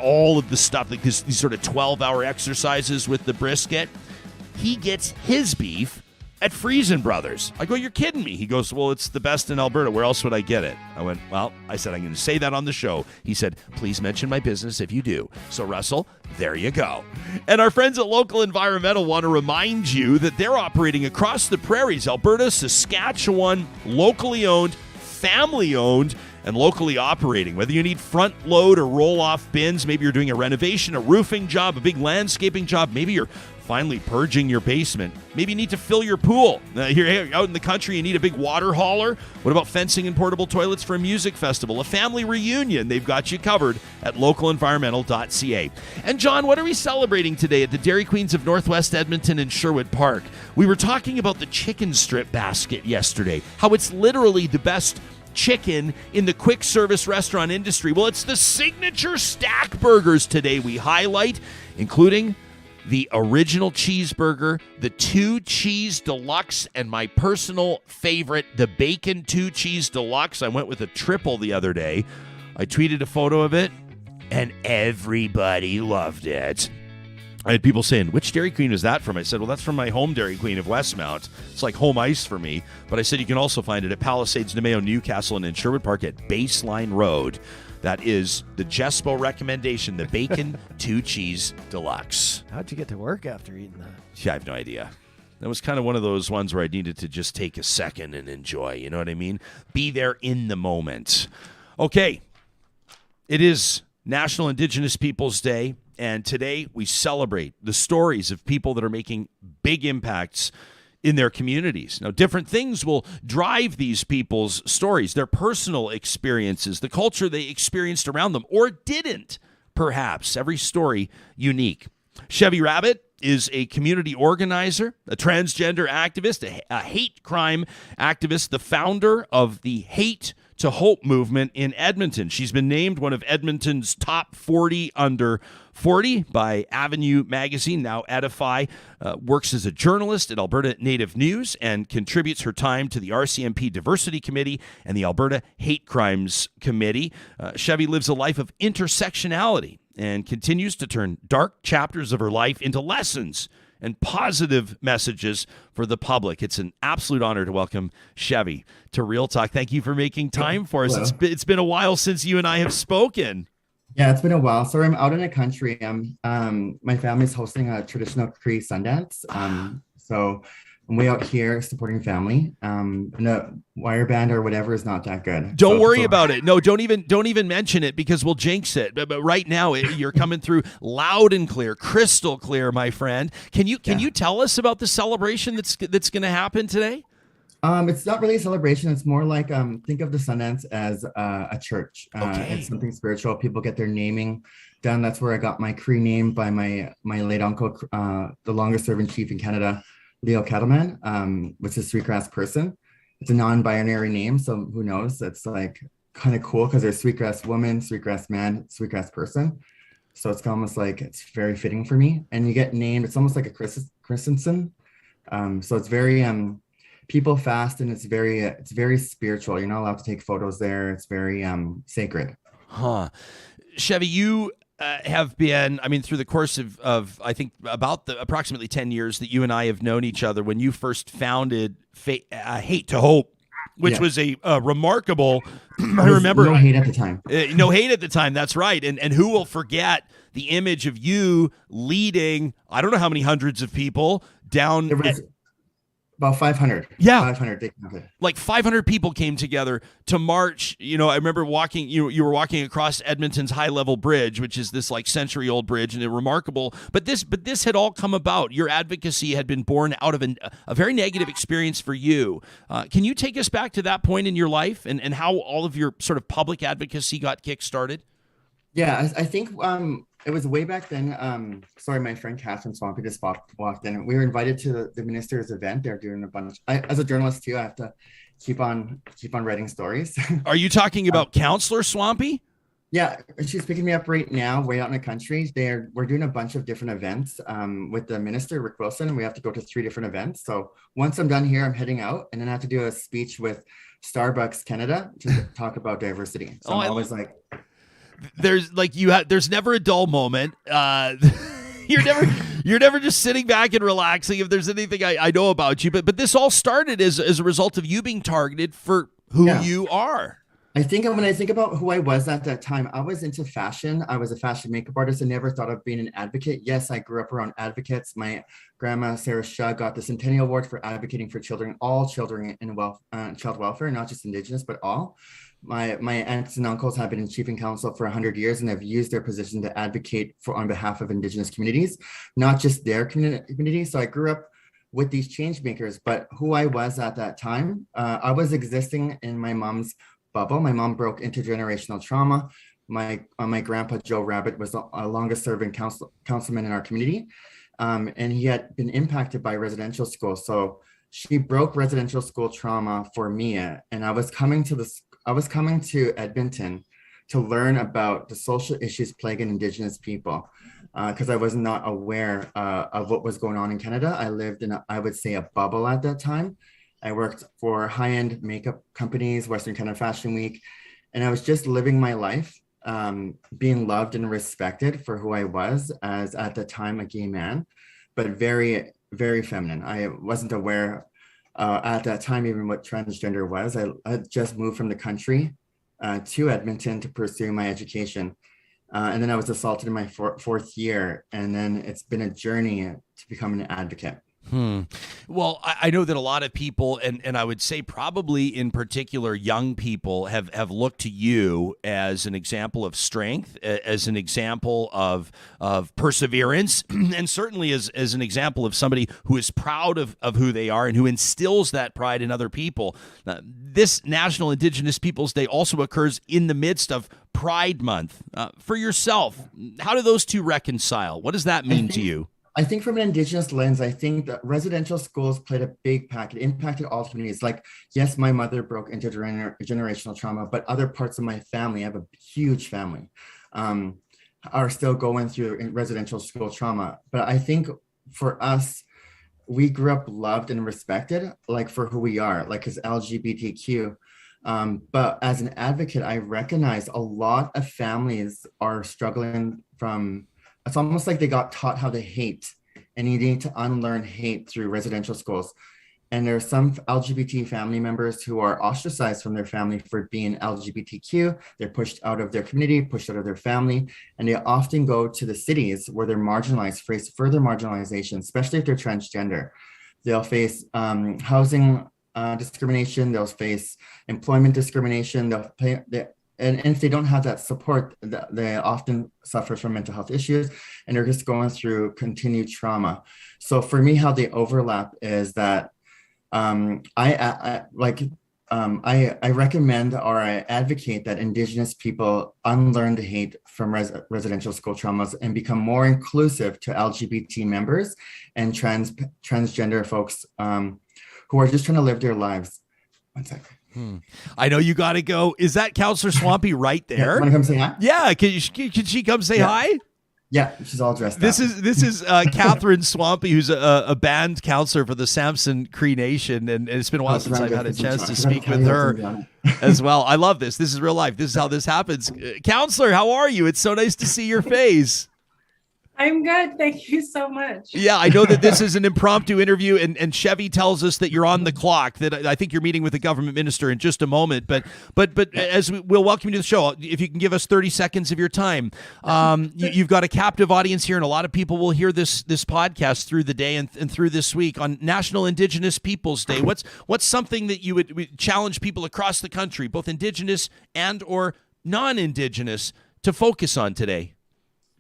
all of the stuff, like these sort of 12-hour exercises with the brisket. He gets his beef at Friesen Brothers. I go, you're kidding me. He goes, well, it's the best in Alberta. Where else would I get it? I went, well, I said, I'm going to say that on the show. He said, please mention my business if you do. So, Russell, there you go. And our friends at Local Environmental want to remind you that they're operating across the prairies, Alberta, Saskatchewan, locally owned, family owned, and locally operating. Whether you need front load or roll off bins, maybe you're doing a renovation, a roofing job, a big landscaping job, maybe you're finally purging your basement. Maybe you need to fill your pool. You're out in the country, you need a big water hauler. What about fencing and portable toilets for a music festival, a family reunion? They've got you covered at localenvironmental.ca. And John, what are we celebrating today at the Dairy Queens of Northwest Edmonton and Sherwood Park? We were talking about the chicken strip basket yesterday, how it's literally the best chicken in the quick service restaurant industry. Well, it's the signature stack burgers today we highlight, including the original cheeseburger, the 2 cheese deluxe, and my personal favorite, the bacon 2 cheese deluxe. I went with a triple the other day. I tweeted a photo of it, and everybody loved it. I had people saying, which Dairy Queen is that from? I said, well, that's from my home Dairy Queen of Westmount. It's like home ice for me. But I said you can also find it at Palisades, Nemeo, Newcastle, and in Sherwood Park at Baseline Road. That is the Jespo recommendation, the bacon 2 cheese deluxe. How'd you get to work after eating that? Yeah, I have no idea. That was kind of one of those ones where I needed to just take a second and enjoy. You know what I mean? Be there in the moment. Okay. It is National Indigenous Peoples Day. And today we celebrate the stories of people that are making big impacts in their communities. Now, different things will drive these people's stories, their personal experiences, the culture they experienced around them, or didn't, perhaps. Every story unique. Chevi Rabbit is a community organizer, a transgender activist, a hate crime activist, the founder of the Hate to Hope movement in Edmonton. She's been named one of Edmonton's top 40 under 40 by Avenue Magazine, now Edify, works as a journalist at Alberta Native News and contributes her time to the RCMP Diversity Committee and the Alberta Hate Crimes Committee. Chevi lives a life of intersectionality and continues to turn dark chapters of her life into lessons and positive messages for the public. It's an absolute honor to welcome Chevi to Real Talk. Thank you for making time for us. It's been a while since you and I have spoken. Yeah, it's been a while. So I'm out in the country. My family's hosting a traditional Cree Sundance. So I'm way out here supporting family. And the wire band or whatever is not that good. Don't worry about it. No, don't even mention it because we'll jinx it. But right now you're coming through loud and clear, crystal clear, my friend. Can you tell us about the celebration that's going to happen today? It's not really a celebration. It's more like think of the Sundance as a church. Okay. It's something spiritual. People get their naming done. That's where I got my Cree name by my late uncle, the longest serving chief in Canada, Leo Cattleman, which is Sweetgrass person. It's a non-binary name, so who knows? It's like kind of cool because there's Sweetgrass woman, Sweetgrass man, Sweetgrass person. So it's almost like it's very fitting for me. And you get named. It's almost like a Christensen. So it's very people fast, and it's very spiritual. You're not allowed to take photos there. It's very sacred. Huh. Chevi, you have been, I mean, through the course of I think about the approximately 10 years that you and I have known each other, when you first founded Hate to Hope, which was a remarkable, I remember. No hate at the time. No hate at the time, that's right. And who will forget the image of you leading, I don't know how many hundreds of people down. There was about 500. Yeah. 500. Like 500 people came together to march. You know, I remember walking, you were walking across Edmonton's high level bridge, which is this like century old bridge, and remarkable. But this had all come about. Your advocacy had been born out of a very negative experience for you. Can you take us back to that point in your life and how all of your sort of public advocacy got kick-started? Yeah, I think it was way back then. Sorry, my friend Katherine Swampy just walked in. We were invited to the minister's event. They're doing a bunch. As a journalist too, I have to keep on writing stories. Are you talking about Councillor Swampy? Yeah, she's picking me up right now, way out in the country. We're doing a bunch of different events with the minister, Rick Wilson. We have to go to 3 different events. So once I'm done here, I'm heading out, and then I have to do a speech with Starbucks Canada to talk about diversity. So I'm always like. There's never a dull moment. You're never just sitting back and relaxing. If there's anything I know about you, but this all started as a result of you being targeted for who you are. I think when I think about who I was at that time, I was into fashion. I was a fashion makeup artist. I never thought of being an advocate. Yes, I grew up around advocates. My grandma, Sarah Shaw, got the Centennial Award for advocating for children, all children in child welfare, not just Indigenous, but all. My aunts and uncles have been in chief and council for 100 years, and have used their position to advocate on behalf of Indigenous communities, not just their community. So I grew up with these change makers, but who I was at that time, I was existing in my mom's bubble. My mom broke intergenerational trauma. My grandpa, Joe Rabbit, was the longest serving councilman in our community. And he had been impacted by residential school. So she broke residential school trauma for me. And I was coming to Edmonton to learn about the social issues plaguing Indigenous people, because I was not aware of what was going on in Canada. I lived in, I would say, a bubble at that time. I worked for high-end makeup companies, Western Canada Fashion Week, and I was just living my life, being loved and respected for who I was as, at the time, a gay man, but very, very feminine. I wasn't aware at that time even what transgender was. I had just moved from the country to Edmonton to pursue my education. And then I was assaulted in my fourth year. And then it's been a journey to become an advocate. Well, I know that a lot of people, and I would say probably in particular young people, have looked to you as an example of strength, as an example of perseverance, and certainly as an example of somebody who is proud of who they are and who instills that pride in other people. This National Indigenous Peoples Day also occurs in the midst of Pride Month. For yourself, how do those two reconcile? What does that mean to you? I think from an Indigenous lens, I think that residential schools played a big part. It impacted all communities. Like, yes, my mother broke intergenerational trauma, but other parts of my family, I have a huge family, are still going through residential school trauma. But I think for us, we grew up loved and respected, like for who we are, like as LGBTQ. But as an advocate, I recognize a lot of families are struggling from, it's almost like they got taught how to hate, and you need to unlearn hate through residential schools. And there are some LGBT family members who are ostracized from their family for being LGBTQ. They're pushed out of their community, pushed out of their family, and they often go to the cities where they're marginalized, face further marginalization, especially if they're transgender. They'll face housing discrimination, they'll face employment discrimination, and if they don't have that support, they often suffer from mental health issues, and they're just going through continued trauma. So for me, how they overlap is that I recommend or I advocate that Indigenous people unlearn the hate from residential school traumas and become more inclusive to LGBT members and transgender folks who are just trying to live their lives. One second. I know you got to go. Is that Councillor Swampy right there? Want to come say hi? Yeah. Can she come say hi? Yeah, she's all dressed This up. is Katherine Swampy, who's a band counselor for the Samson Cree Nation, and it's been a while since I've had a chance to speak with her as well. I love this. This is real life. This is how this happens. Councillor, how are you? It's so nice to see your face. I'm good. Thank you so much. Yeah, I know that this is an impromptu interview, and Chevi tells us that you're on the clock, that I think you're meeting with a government minister in just a moment. But as we'll welcome you to the show, if you can give us 30 seconds of your time. You've got a captive audience here, and a lot of people will hear this podcast through the day and through this week on National Indigenous Peoples Day. What's something that you would challenge people across the country, both Indigenous and or non-Indigenous, to focus on today?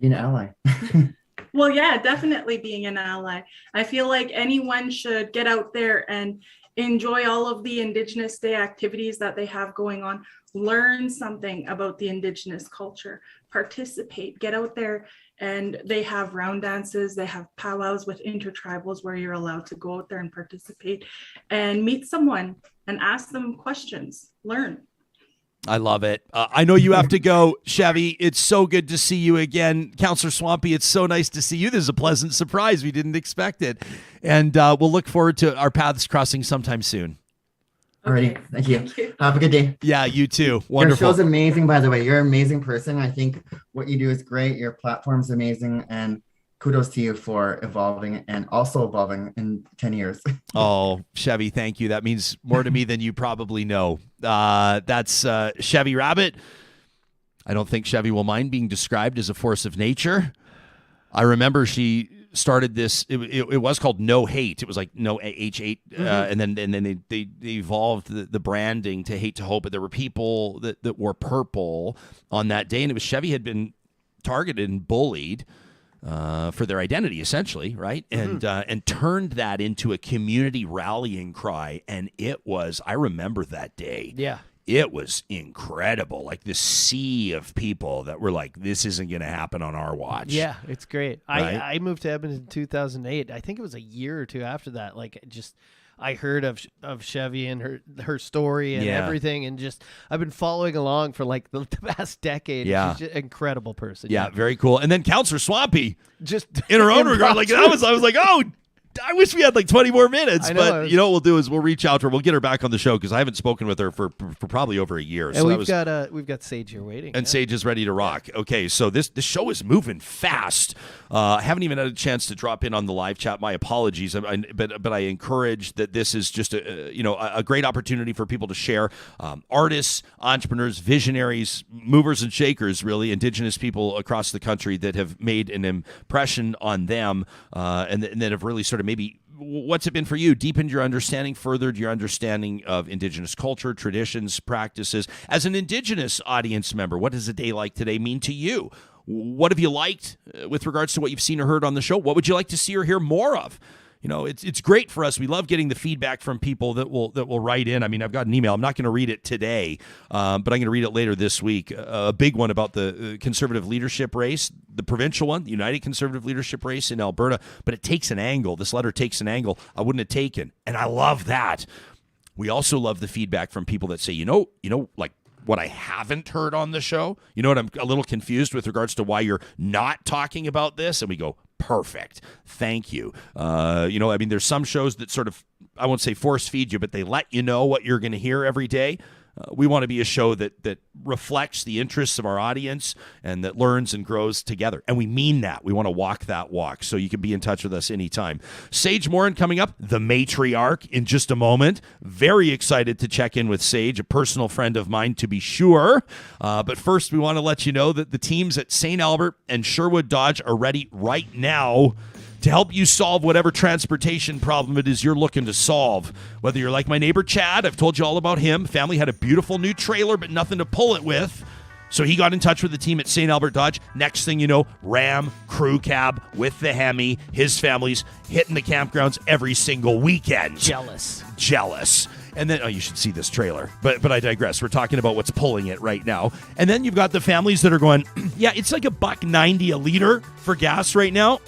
Being an ally. Well, yeah, definitely being an ally. I feel like anyone should get out there and enjoy all of the Indigenous Day activities that they have going on. Learn something about the Indigenous culture. Participate. Get out there, and they have round dances. They have powwows with intertribals where you're allowed to go out there and participate and meet someone and ask them questions. Learn. I love it. I know you have to go, Chevi. It's so good to see you again. Councillor Swampy, it's so nice to see you. This is a pleasant surprise. We didn't expect it. And we'll look forward to our paths crossing sometime soon. Alrighty. Thank you. Have a good day. Yeah, you too. Wonderful. Your show's amazing, by the way. You're an amazing person. I think what you do is great. Your platform's amazing. And kudos to you for evolving and also evolving in 10 years. Oh, Chevi, thank you. That means more to me than you probably know. That's Chevi Rabbit. I don't think Chevi will mind being described as a force of nature. I remember she started this. It was called No Hate. It was like No H8, and then they evolved the branding to Hate to Hope. But there were people that wore purple on that day, and it was Chevi had been targeted and bullied for their identity, essentially, right? And turned that into a community rallying cry. And it was, I remember that day. Yeah. It was incredible. Like this sea of people that were like, this isn't going to happen on our watch. Yeah, it's great. Right? I moved to Edmonton in 2008. I think it was a year or two after that. Like, just I heard of Chevi and her story and everything, and just I've been following along for like the past decade. Yeah. She's just an incredible person. Yeah, very cool. And then Councillor Swampy, just in her own regard, like I was like, oh, I wish we had like 20 more minutes. But you know what we'll do is we'll reach out to her. We'll get her back on the show because I haven't spoken with her for probably over a year. And so we've got Sage here waiting. And Sage is ready to rock. Okay, so this show is moving fast. I haven't even had a chance to drop in on the live chat. My apologies. But I encourage that this is just a great opportunity for people to share. Artists, entrepreneurs, visionaries, movers and shakers, really, Indigenous people across the country that have made an impression on them and that have really sort of maybe, what's it been for you? Deepened your understanding, furthered your understanding of Indigenous culture, traditions, practices. As an Indigenous audience member, what does a day like today mean to you? What have you liked with regards to what you've seen or heard on the show? What would you like to see or hear more of? You know, it's great for us. We love getting the feedback from people that will write in. I mean, I've got an email. I'm not going to read it today, but I'm going to read it later this week. A big one about the conservative leadership race, the provincial one, the United Conservative Leadership race in Alberta. But it takes an angle. This letter takes an angle I wouldn't have taken, and I love that. We also love the feedback from people that say, you know, like what I haven't heard on the show. You know what? I'm a little confused with regards to why you're not talking about this, and we go, perfect. Thank you. I mean, there's some shows that sort of, I won't say force feed you, but they let you know what you're going to hear every day. We want to be a show that reflects the interests of our audience and that learns and grows together. And we mean that. We want to walk that walk. So you can be in touch with us anytime. Sage Morin coming up, the Matriarch, in just a moment. Very excited to check in with Sage, a personal friend of mine to be sure. But first, we want to let you know that the teams at St. Albert and Sherwood Dodge are ready right now to help you solve whatever transportation problem it is you're looking to solve. Whether you're like my neighbor Chad, I've told you all about him. Family had a beautiful new trailer, but nothing to pull it with. So he got in touch with the team at St. Albert Dodge. Next thing you know, Ram, crew cab with the Hemi. His family's hitting the campgrounds every single weekend. Jealous. And then, you should see this trailer. But I digress. We're talking about what's pulling it right now. And then you've got the families that are going, yeah, it's like $1.90 a liter for gas right now.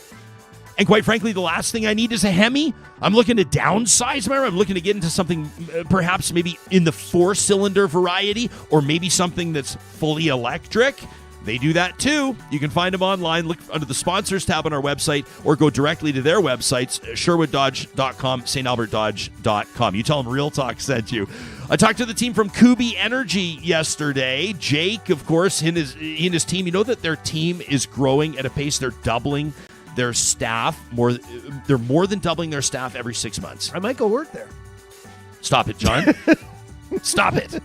And quite frankly, the last thing I need is a Hemi. I'm looking to downsize my. I'm looking to get into something perhaps maybe in the 4-cylinder variety, or maybe something that's fully electric. They do that too. You can find them online. Look under the sponsors tab on our website, or go directly to their websites, sherwooddodge.com, stalbertdodge.com. You tell them Real Talk sent you. I talked to the team from Kubi Energy yesterday. Jake, of course, he and his team. You know that their team is growing at a pace. They're doubling their staff. They're more than doubling their staff every 6 months. I might go work there. Stop it, John. Stop it.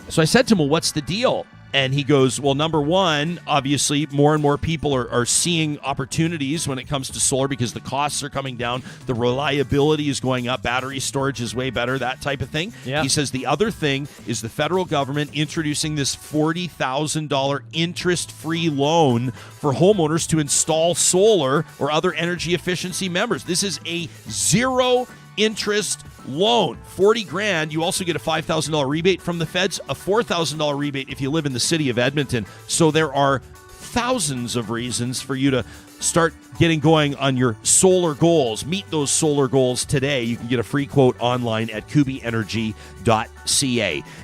So I said to him, well, what's the deal? And he goes, well, number one, obviously, more and more people are seeing opportunities when it comes to solar because the costs are coming down. The reliability is going up. Battery storage is way better, that type of thing. Yeah. He says the other thing is the federal government introducing this $40,000 interest-free loan for homeowners to install solar or other energy efficiency members. This is a zero interest loan. $40,000. You also get a $5,000 rebate from the feds, a $4,000 rebate if you live in the city of Edmonton. So there are thousands of reasons for you to start getting going on your solar goals. Meet those solar goals today. You can get a free quote online at kubienergy.ca.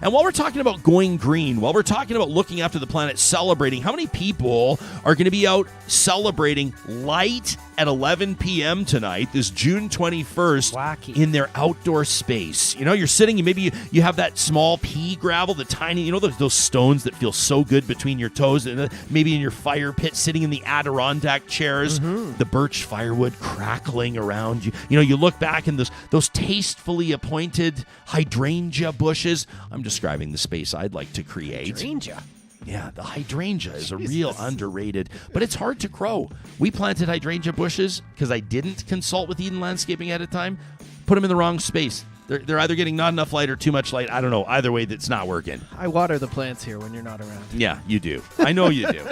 And while we're talking about going green, while we're talking about looking after the planet, celebrating, how many people are going to be out celebrating light at 11 p.m. tonight, this June 21st, Wacky. In their outdoor space? You know, you're sitting, and maybe you have that small pea gravel, the tiny, you know, those stones that feel so good between your toes, and maybe in your fire pit, sitting in the Adirondack chairs, the birch firewood crackling around you. You know, you look back and those tastefully appointed hydrangea bushes. I'm describing the space I'd like to create. Hydrangea. Yeah, the hydrangea is a real underrated, but it's hard to grow. We planted hydrangea bushes because I didn't consult with Eden Landscaping at a time. Put them in the wrong space. They're either getting not enough light or too much light. I don't know. Either way, that's not working. I water the plants here when you're not around. Yeah, you do. I know you do.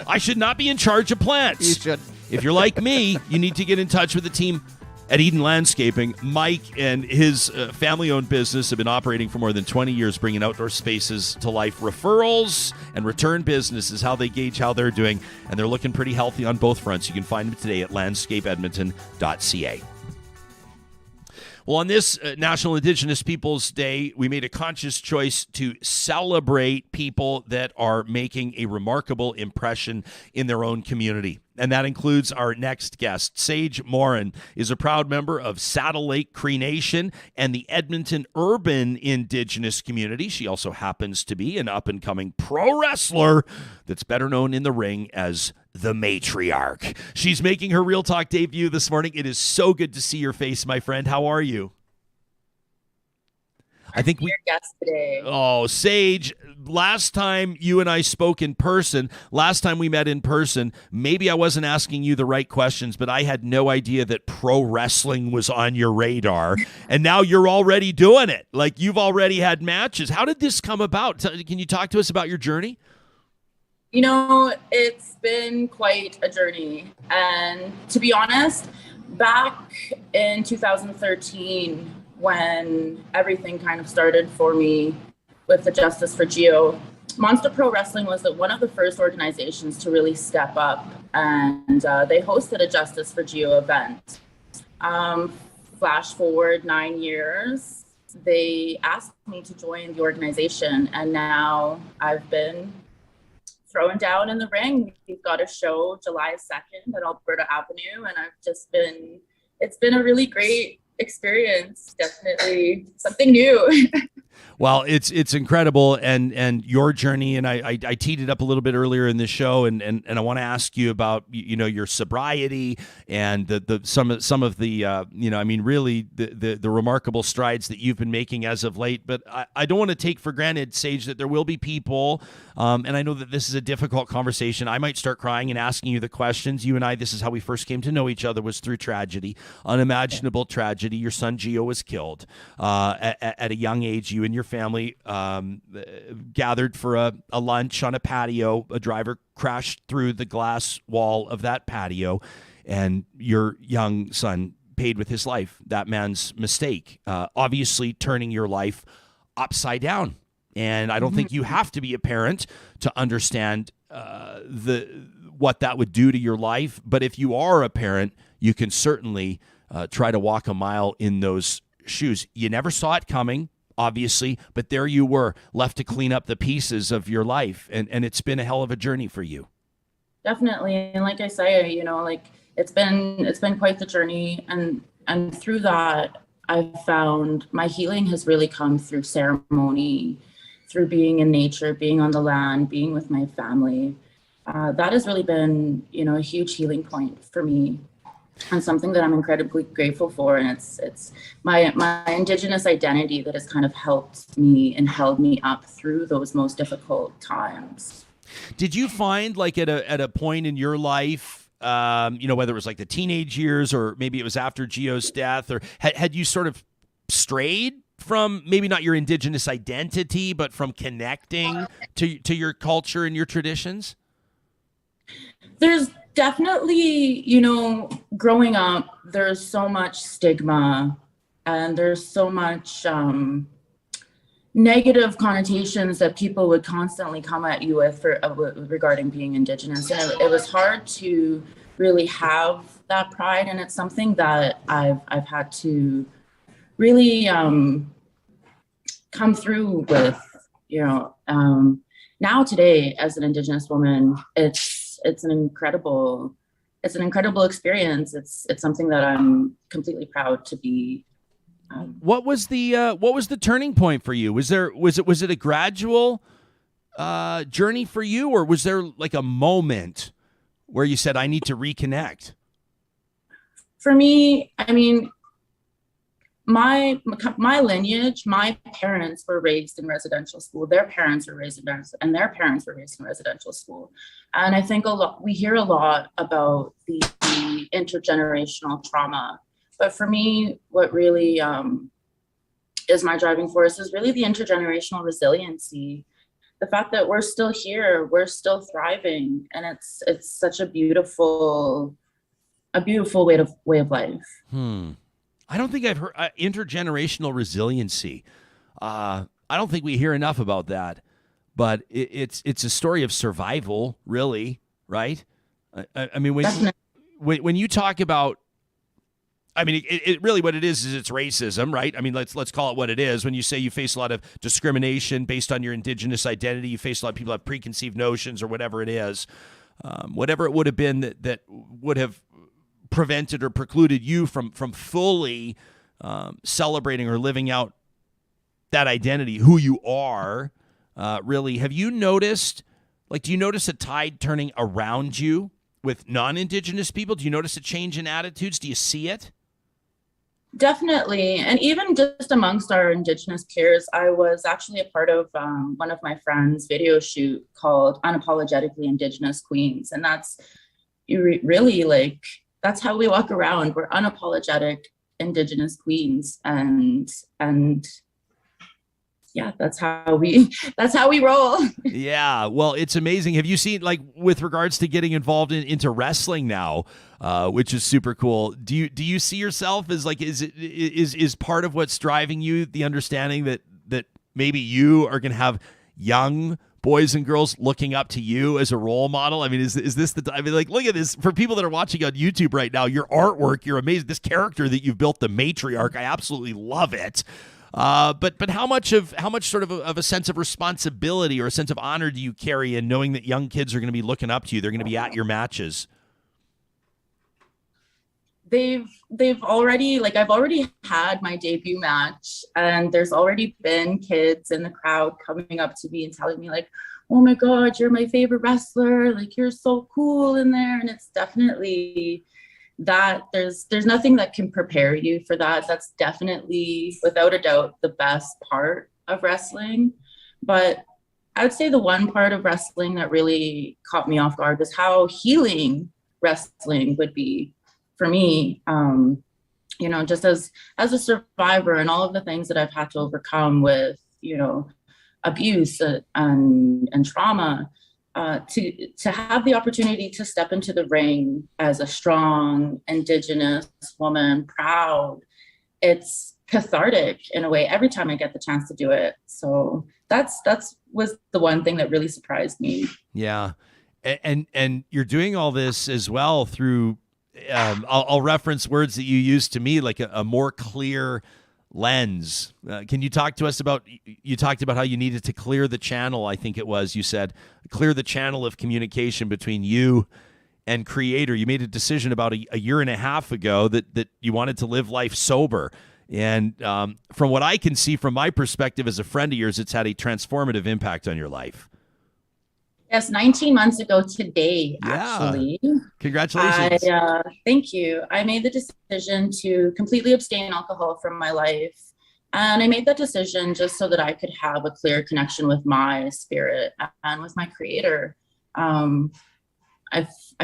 I should not be in charge of plants. You should. If you're like me, you need to get in touch with the team at Eden Landscaping. Mike and his family-owned business have been operating for more than 20 years, bringing outdoor spaces to life. Referrals and return business is how they gauge how they're doing, and they're looking pretty healthy on both fronts. You can find them today at landscapeedmonton.ca. Well, on this National Indigenous Peoples Day, we made a conscious choice to celebrate people that are making a remarkable impression in their own community. And that includes our next guest. Sage Morin is a proud member of Saddle Lake Cree Nation and the Edmonton urban Indigenous community. She also happens to be an up-and-coming pro wrestler that's better known in the ring as the Matriarch. She's making her Real Talk debut this morning. It is so good to see your face, my friend. How are you? I think your guest today. Oh, Sage, last time you and I spoke in person, last time we met in person, maybe I wasn't asking you the right questions, but I had no idea that pro wrestling was on your radar. And now you're already doing it. Like, you've already had matches. How did this come about? Can you talk to us about your journey? You know, it's been quite a journey. And to be honest, back in 2013, when everything kind of started for me with the Justice for Geo, Monster Pro Wrestling was one of the first organizations to really step up, and they hosted a Justice for Geo event. Flash forward 9 years, they asked me to join the organization, and now I've been thrown down in the ring. We've got a show July 2nd at Alberta Avenue, and it's been a really great experience, definitely something new. Well, it's incredible, and your journey, and I teed it up a little bit earlier in the show, and I want to ask you about, you know, your sobriety and some of the really the remarkable strides that you've been making as of late. But I don't want to take for granted, Sage, that there will be people, and I know that this is a difficult conversation. I might start crying and asking you the questions. You and I, this is how we first came to know each other, was through tragedy, unimaginable tragedy. tragedy. Your son Gio was killed at a young age. You and your family gathered for a lunch on a patio. A driver crashed through the glass wall of that patio, and your young son paid with his life. That man's mistake, obviously turning your life upside down. And I don't think you have to be a parent to understand what that would do to your life. But if you are a parent, you can certainly try to walk a mile in those shoes. You never saw it coming, obviously, but there you were, left to clean up the pieces of your life. And it's been a hell of a journey for you. Definitely. And like I say, it's been quite the journey. And through that, I've found my healing has really come through ceremony, through being in nature, being on the land, being with my family. That has really been, a huge healing point for me, and something that I'm incredibly grateful for. And it's my Indigenous identity that has kind of helped me and held me up through those most difficult times. Did you find, like, at a point in your life, whether it was like the teenage years or maybe it was after Gio's death, or had you sort of strayed from maybe not your Indigenous identity, but from connecting to your culture and your traditions? There's definitely, growing up, there's so much stigma and there's so much negative connotations that people would constantly come at you with regarding being Indigenous. And it was hard to really have that pride. And it's something that I've had to really come through with, now today as an Indigenous woman, it's an incredible experience. It's something that I'm completely proud to be. What was the turning point for you? Was it a gradual journey for you, or was there like a moment where you said, I need to reconnect? For me, I mean, my lineage, my parents were raised in residential school. Their parents were raised and their parents were raised in residential school. And I think we hear a lot about the intergenerational trauma. But for me, what really is my driving force is really the intergenerational resiliency. The fact that we're still here, we're still thriving, and it's such a beautiful way of life. I don't think I've heard intergenerational resiliency. I don't think we hear enough about that, but it's a story of survival, really, right? I mean, when you talk about, I mean, it really what it is it's racism, right? I mean, let's call it what it is. When you say you face a lot of discrimination based on your Indigenous identity, you face a lot of people have preconceived notions or whatever it is, whatever it would have been that would have prevented or precluded you from fully celebrating or living out that identity, who you are, really. Have you noticed, do you notice a tide turning around you with non-Indigenous people? Do you notice a change in attitudes? Do you see it? Definitely. And even just amongst our Indigenous peers, I was actually a part of one of my friends' video shoot called Unapologetically Indigenous Queens. And that's really that's how we walk around. We're unapologetic Indigenous queens, and yeah, that's how we roll. Yeah, well, it's amazing. Have you seen, with regards to getting involved into wrestling now, which is super cool? Do you see yourself as is part of what's driving you the understanding that maybe you are going to have young boys and girls looking up to you as a role model? I mean, is this look at this, for people that are watching on YouTube right now, your artwork, you're amazing. This character that you've built, the Matriarch, I absolutely love it. But how much sort of a sense of responsibility or a sense of honor do you carry in knowing that young kids are going to be looking up to you? They're going to be at your matches. They've already, I've already had my debut match, and there's already been kids in the crowd coming up to me and telling me oh my God, you're my favorite wrestler. You're so cool in there. And it's definitely that there's nothing that can prepare you for that. That's definitely, without a doubt, the best part of wrestling. But I would say the one part of wrestling that really caught me off guard was how healing wrestling would be for me. just as a survivor and all of the things that I've had to overcome with, abuse and trauma, to have the opportunity to step into the ring as a strong Indigenous woman, proud, it's cathartic in a way every time I get the chance to do it. So that's was the one thing that really surprised me. Yeah. And you're doing all this as well through, I'll reference words that you used to me, like a more clear lens. Can you talk to us about, you talked about how you needed to clear the channel, I think it was, you said, clear the channel of communication between you and creator. You made a decision about a year and a half ago that you wanted to live life sober. And from what I can see from my perspective as a friend of yours, it's had a transformative impact on your life. Yes, 19 months ago today, actually. Congratulations. Thank you. I made the decision to completely abstain alcohol from my life. And I made that decision just so that I could have a clear connection with my spirit and with my creator. I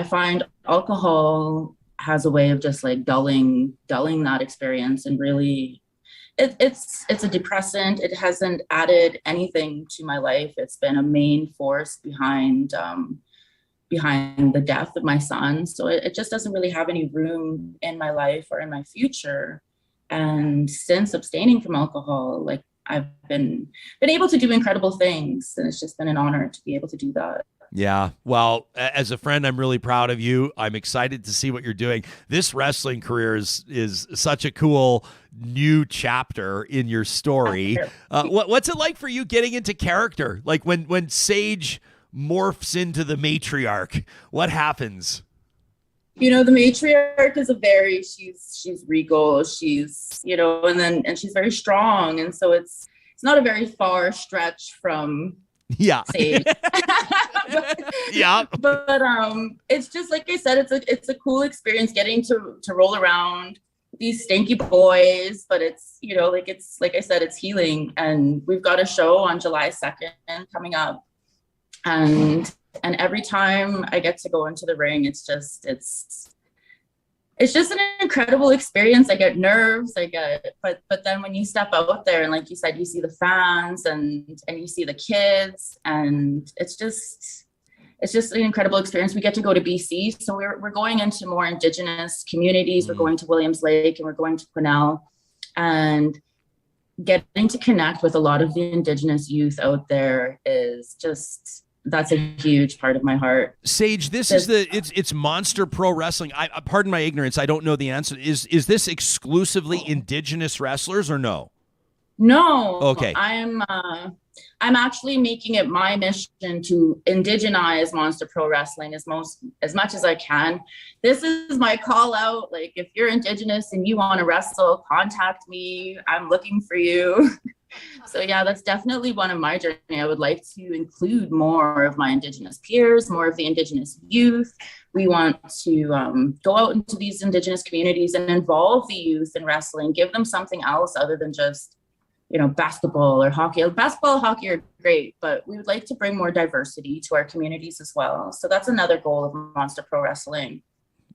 find alcohol has a way of just like dulling that experience, and really it's a depressant. It hasn't added anything to my life. It's been a main force behind the death of my son. So it just doesn't really have any room in my life or in my future. And since abstaining from alcohol, like I've been able to do incredible things, and it's just been an honor to be able to do that. Yeah. Well, as a friend, I'm really proud of you. I'm excited to see what you're doing. This wrestling career is such a cool new chapter in your story. What's it like for you getting into character? Like when Sage morphs into the Matriarch, what happens? The Matriarch is she's regal, she's, and she's very strong. And so it's not a very far stretch from Sage. But it's just like I said, it's a cool experience getting to roll around these stinky boys, but it's like I said, it's healing. And we've got a show on July 2nd coming up, and every time I get to go into the ring, it's just an incredible experience. I get nerves, but then when you step out there and like you said, you see the fans and you see the kids, and it's just an incredible experience. We get to go to BC. So we're going into more Indigenous communities. We're going to Williams Lake and we're going to Quesnel, and getting to connect with a lot of the Indigenous youth out there is just, that's a huge part of my heart. Sage, it's Monster Pro Wrestling. Pardon my ignorance, I don't know the answer. Is this exclusively Indigenous wrestlers or no? No. Okay. I'm actually making it my mission to indigenize Monster Pro Wrestling as much as I can. This is my call out. Like, if you're Indigenous and you want to wrestle, contact me. I'm looking for you. So yeah, that's definitely one of my journey. I would like to include more of my Indigenous peers, more of the Indigenous youth. We want to go out into these Indigenous communities and involve the youth in wrestling, give them something else other than just, basketball or hockey. Basketball, hockey are great, but we would like to bring more diversity to our communities as well. So that's another goal of Monster Pro Wrestling.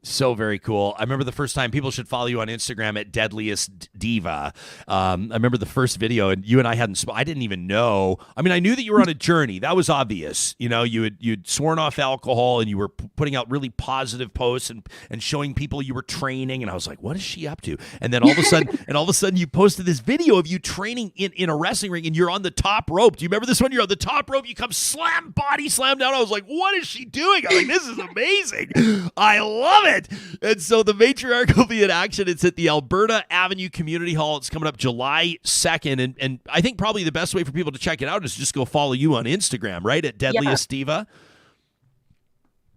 So very cool. I remember the first time, people should follow you on Instagram at Deadliest Diva. I remember the first video, and you and I I didn't even know. I mean, I knew that you were on a journey. That was obvious. You'd sworn off alcohol, and you were putting out really positive posts and showing people you were training. And I was like, what is she up to? And then all of a sudden you posted this video of you training in a wrestling ring, and you're on the top rope. Do you remember this one? You're on the top rope. You come body slam down. I was like, what is she doing? I'm like, this is amazing. I love it. And so the Matriarch will be in action. It's at the Alberta Avenue Community Hall. It's coming up July 2nd. And I think probably the best way for people to check it out is just go follow you on Instagram, right? At Deadliest Diva.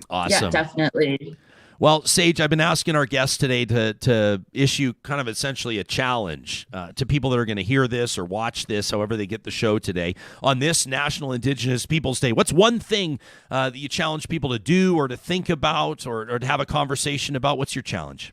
Awesome. Yeah, definitely. Well, Sage, I've been asking our guests today to issue kind of essentially a challenge to people that are going to hear this or watch this, however they get the show today, on this National Indigenous Peoples Day. What's one thing that you challenge people to do or to think about or to have a conversation about? What's your challenge?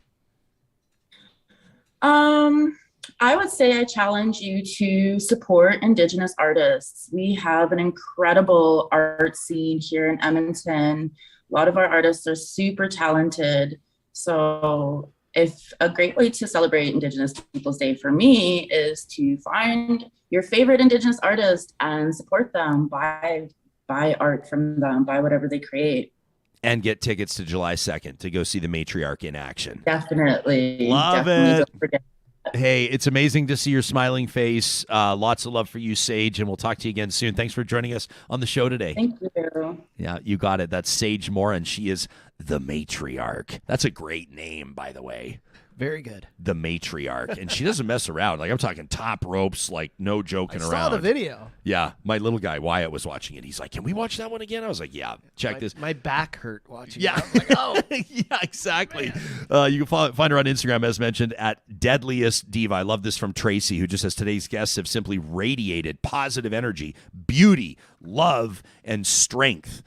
I would say I challenge you to support Indigenous artists. We have an incredible art scene here in Edmonton. A lot of our artists are super talented. So if a great way to celebrate Indigenous Peoples Day for me is to find your favorite Indigenous artist and support them, buy art from them, buy whatever they create. And get tickets to July 2nd to go see the Matriarch in action. Definitely. Love it. Don't forget. Hey, it's amazing to see your smiling face. Lots of love for you, Sage, and we'll talk to you again soon. Thanks for joining us on the show today. Thank you. Yeah, you got it. That's Sage Morin. She is the Matriarch. That's a great name, by the way. Very good. The Matriarch. And she doesn't mess around. Like, I'm talking top ropes, like no joking around. I saw the video. Yeah. My little guy, Wyatt, was watching it. He's like, can we watch that one again? I was like, yeah, check this. My back hurt watching it. I was like, oh. Yeah, exactly. You can find her on Instagram, as mentioned, at Deadliest Diva. I love this from Tracy, who just says, today's guests have simply radiated positive energy, beauty, love, and strength.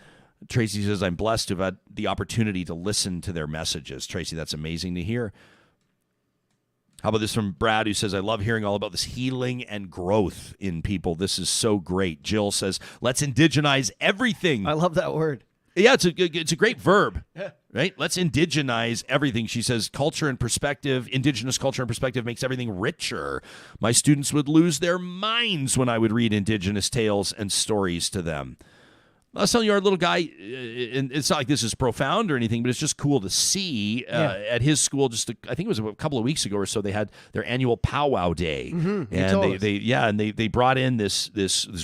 Tracy says, I'm blessed to have had the opportunity to listen to their messages. Tracy, that's amazing to hear. How about this from Brad, who says, I love hearing all about this healing and growth in people. This is so great. Jill says, let's indigenize everything. I love that word. Yeah, it's a great verb, right? Let's indigenize everything. She says, culture and perspective, Indigenous culture and perspective makes everything richer. My students would lose their minds when I would read Indigenous tales and stories to them. I was telling you, our little guy, and it's not like this is profound or anything, but it's just cool to see at his school. I think it was a couple of weeks ago or so, they had their annual powwow day, and they brought in this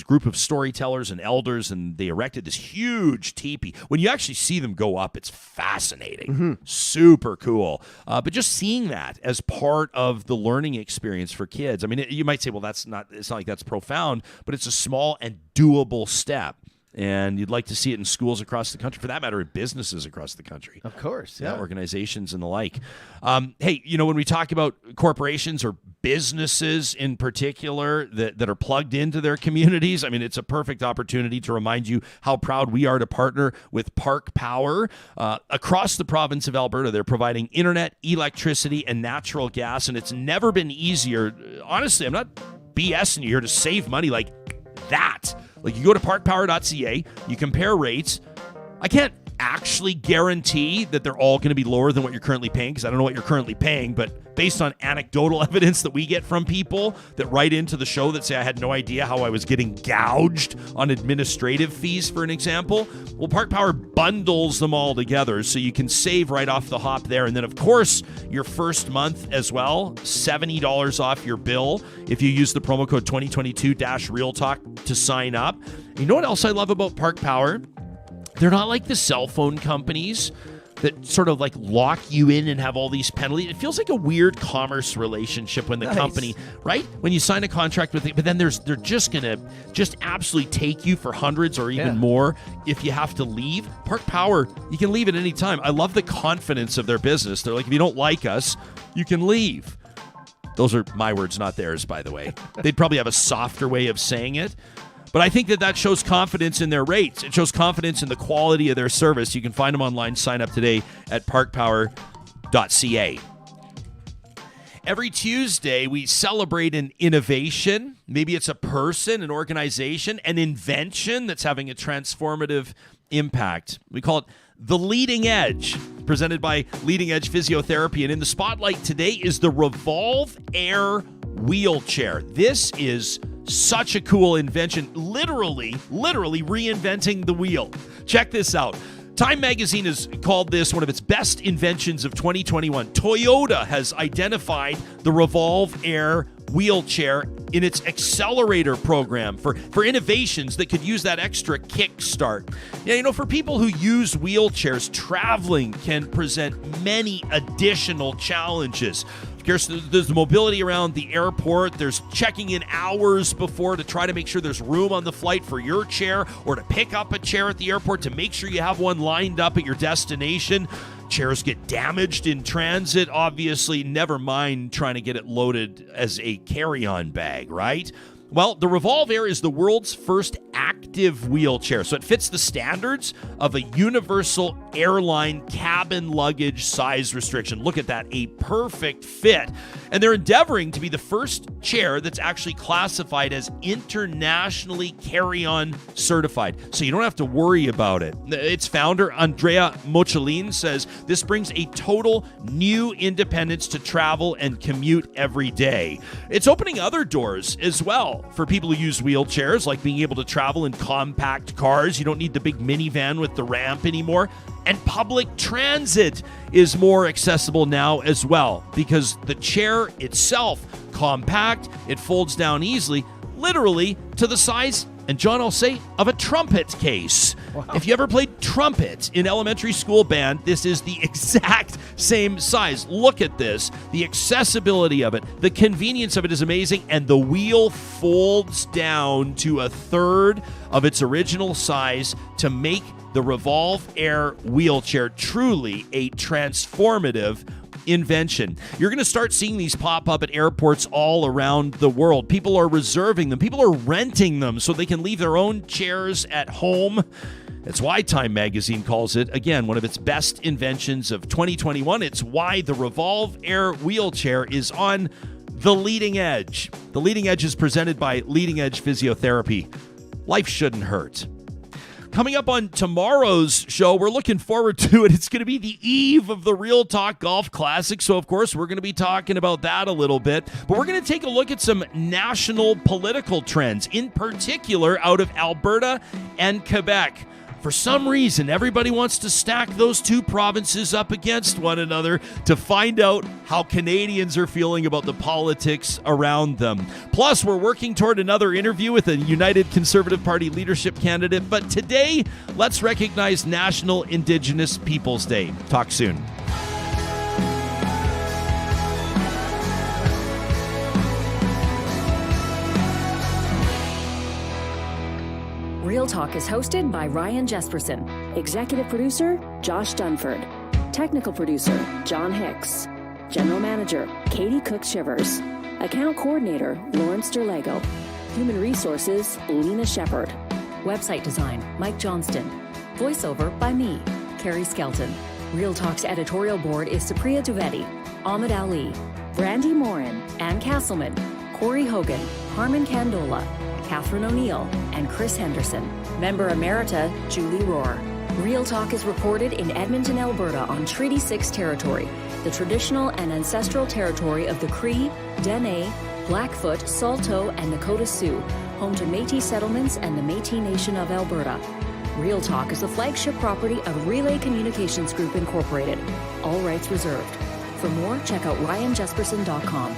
group of storytellers and elders, and they erected this huge teepee. When you actually see them go up, it's fascinating, super cool. But just seeing that as part of the learning experience for kids, I mean, you might say, well, it's not like that's profound, but it's a small and doable step. And you'd like to see it in schools across the country, for that matter, in businesses across the country. Of course, yeah. Organizations and the like. Hey, when we talk about corporations or businesses in particular that are plugged into their communities, I mean, it's a perfect opportunity to remind you how proud we are to partner with Park Power. Across the province of Alberta, they're providing internet, electricity, and natural gas, and it's never been easier. Honestly, I'm not BSing you here to save money like that. Like, you go to parkpower.ca, you compare rates. I can't actually guarantee that they're all going to be lower than what you're currently paying, because I don't know what you're currently paying, but based on anecdotal evidence that we get from people that write into the show that say, I had no idea how I was getting gouged on administrative fees, for an example. Well, Park Power bundles them all together so you can save right off the hop there. And then, of course, your first month as well, $70 off your bill if you use the promo code 2022-RealTalk to sign up. You know what else I love about Park Power? They're not like the cell phone companies that sort of like lock you in and have all these penalties. It feels like a weird commerce relationship when the company, right? When you sign a contract with it, but then they're just going to just absolutely take you for hundreds or even more if you have to leave. Park Power, you can leave at any time. I love the confidence of their business. They're like, if you don't like us, you can leave. Those are my words, not theirs, by the way. They'd probably have a softer way of saying it. But I think that shows confidence in their rates. It shows confidence in the quality of their service. You can find them online. Sign up today at parkpower.ca. Every Tuesday, we celebrate an innovation. Maybe it's a person, an organization, an invention that's having a transformative impact. We call it The Leading Edge, presented by Leading Edge Physiotherapy. And in the spotlight today is the Revolve Air Wheelchair. This is such a cool invention, literally reinventing the wheel. Check this out. Time magazine has called this one of its best inventions of 2021. Toyota has identified the Revolve Air Wheelchair in its accelerator program for innovations that could use that extra kickstart. Yeah, for people who use wheelchairs, traveling can present many additional challenges. Of course, there's the mobility around the airport. There's checking in hours before to try to make sure there's room on the flight for your chair, or to pick up a chair at the airport to make sure you have one lined up at your destination. Chairs get damaged in transit, obviously, never mind trying to get it loaded as a carry-on bag, right? Well, the Revolve Air is the world's first active wheelchair, so it fits the standards of a universal airline cabin luggage size restriction. Look at that, a perfect fit. And they're endeavoring to be the first chair that's actually classified as internationally carry-on certified, so you don't have to worry about it. Its founder, Andrea Mochelin, says this brings a total new independence to travel and commute every day. It's opening other doors as well for people who use wheelchairs, like being able to travel in compact cars. You don't need the big minivan with the ramp anymore. And public transit is more accessible now as well, because the chair itself, compact, it folds down easily, literally to the size, and John, I'll say, of a trumpet case. Wow. If you ever played trumpet in elementary school band, this is the exact same size. Look at this. The accessibility of it, the convenience of it is amazing, and the wheel folds down to a third of its original size to make the Revolve Air Wheelchair truly a transformative invention. You're going to start seeing these pop up at airports all around the world. People are reserving them. People are renting them so they can leave their own chairs at home. That's why Time Magazine calls it, again, one of its best inventions of 2021. It's why the Revolve Air Wheelchair is on the leading edge. The leading edge is presented by Leading Edge Physiotherapy. Life shouldn't hurt. Coming up on tomorrow's show, we're looking forward to it. It's going to be the eve of the Real Talk Golf Classic, so of course we're going to be talking about that a little bit. But we're going to take a look at some national political trends, in particular out of Alberta and Quebec. For some reason, everybody wants to stack those two provinces up against one another to find out how Canadians are feeling about the politics around them. Plus, we're working toward another interview with a United Conservative Party leadership candidate. But today, let's recognize National Indigenous Peoples Day. Talk soon. Real Talk is hosted by Ryan Jesperson. Executive producer, Josh Dunford. Technical producer, John Hicks. General manager, Katie Cook-Shivers. Account coordinator, Lawrence Derlego. Human resources, Lena Shepard. Website design, Mike Johnston. Voiceover by me, Carrie Skelton. Real Talk's editorial board is Supriya Dwivedi, Ahmed Ali, Brandy Morin, Ann Castleman, Corey Hogan, Harmon Candola, Catherine O'Neill, and Chris Henderson. Member Emerita, Julie Rohr. Real Talk is recorded in Edmonton, Alberta on Treaty 6 territory, the traditional and ancestral territory of the Cree, Dene, Blackfoot, Saulteaux, and Nakota Sioux, home to Métis settlements and the Métis Nation of Alberta. Real Talk is the flagship property of Relay Communications Group Incorporated. All rights reserved. For more, check out ryanjesperson.com.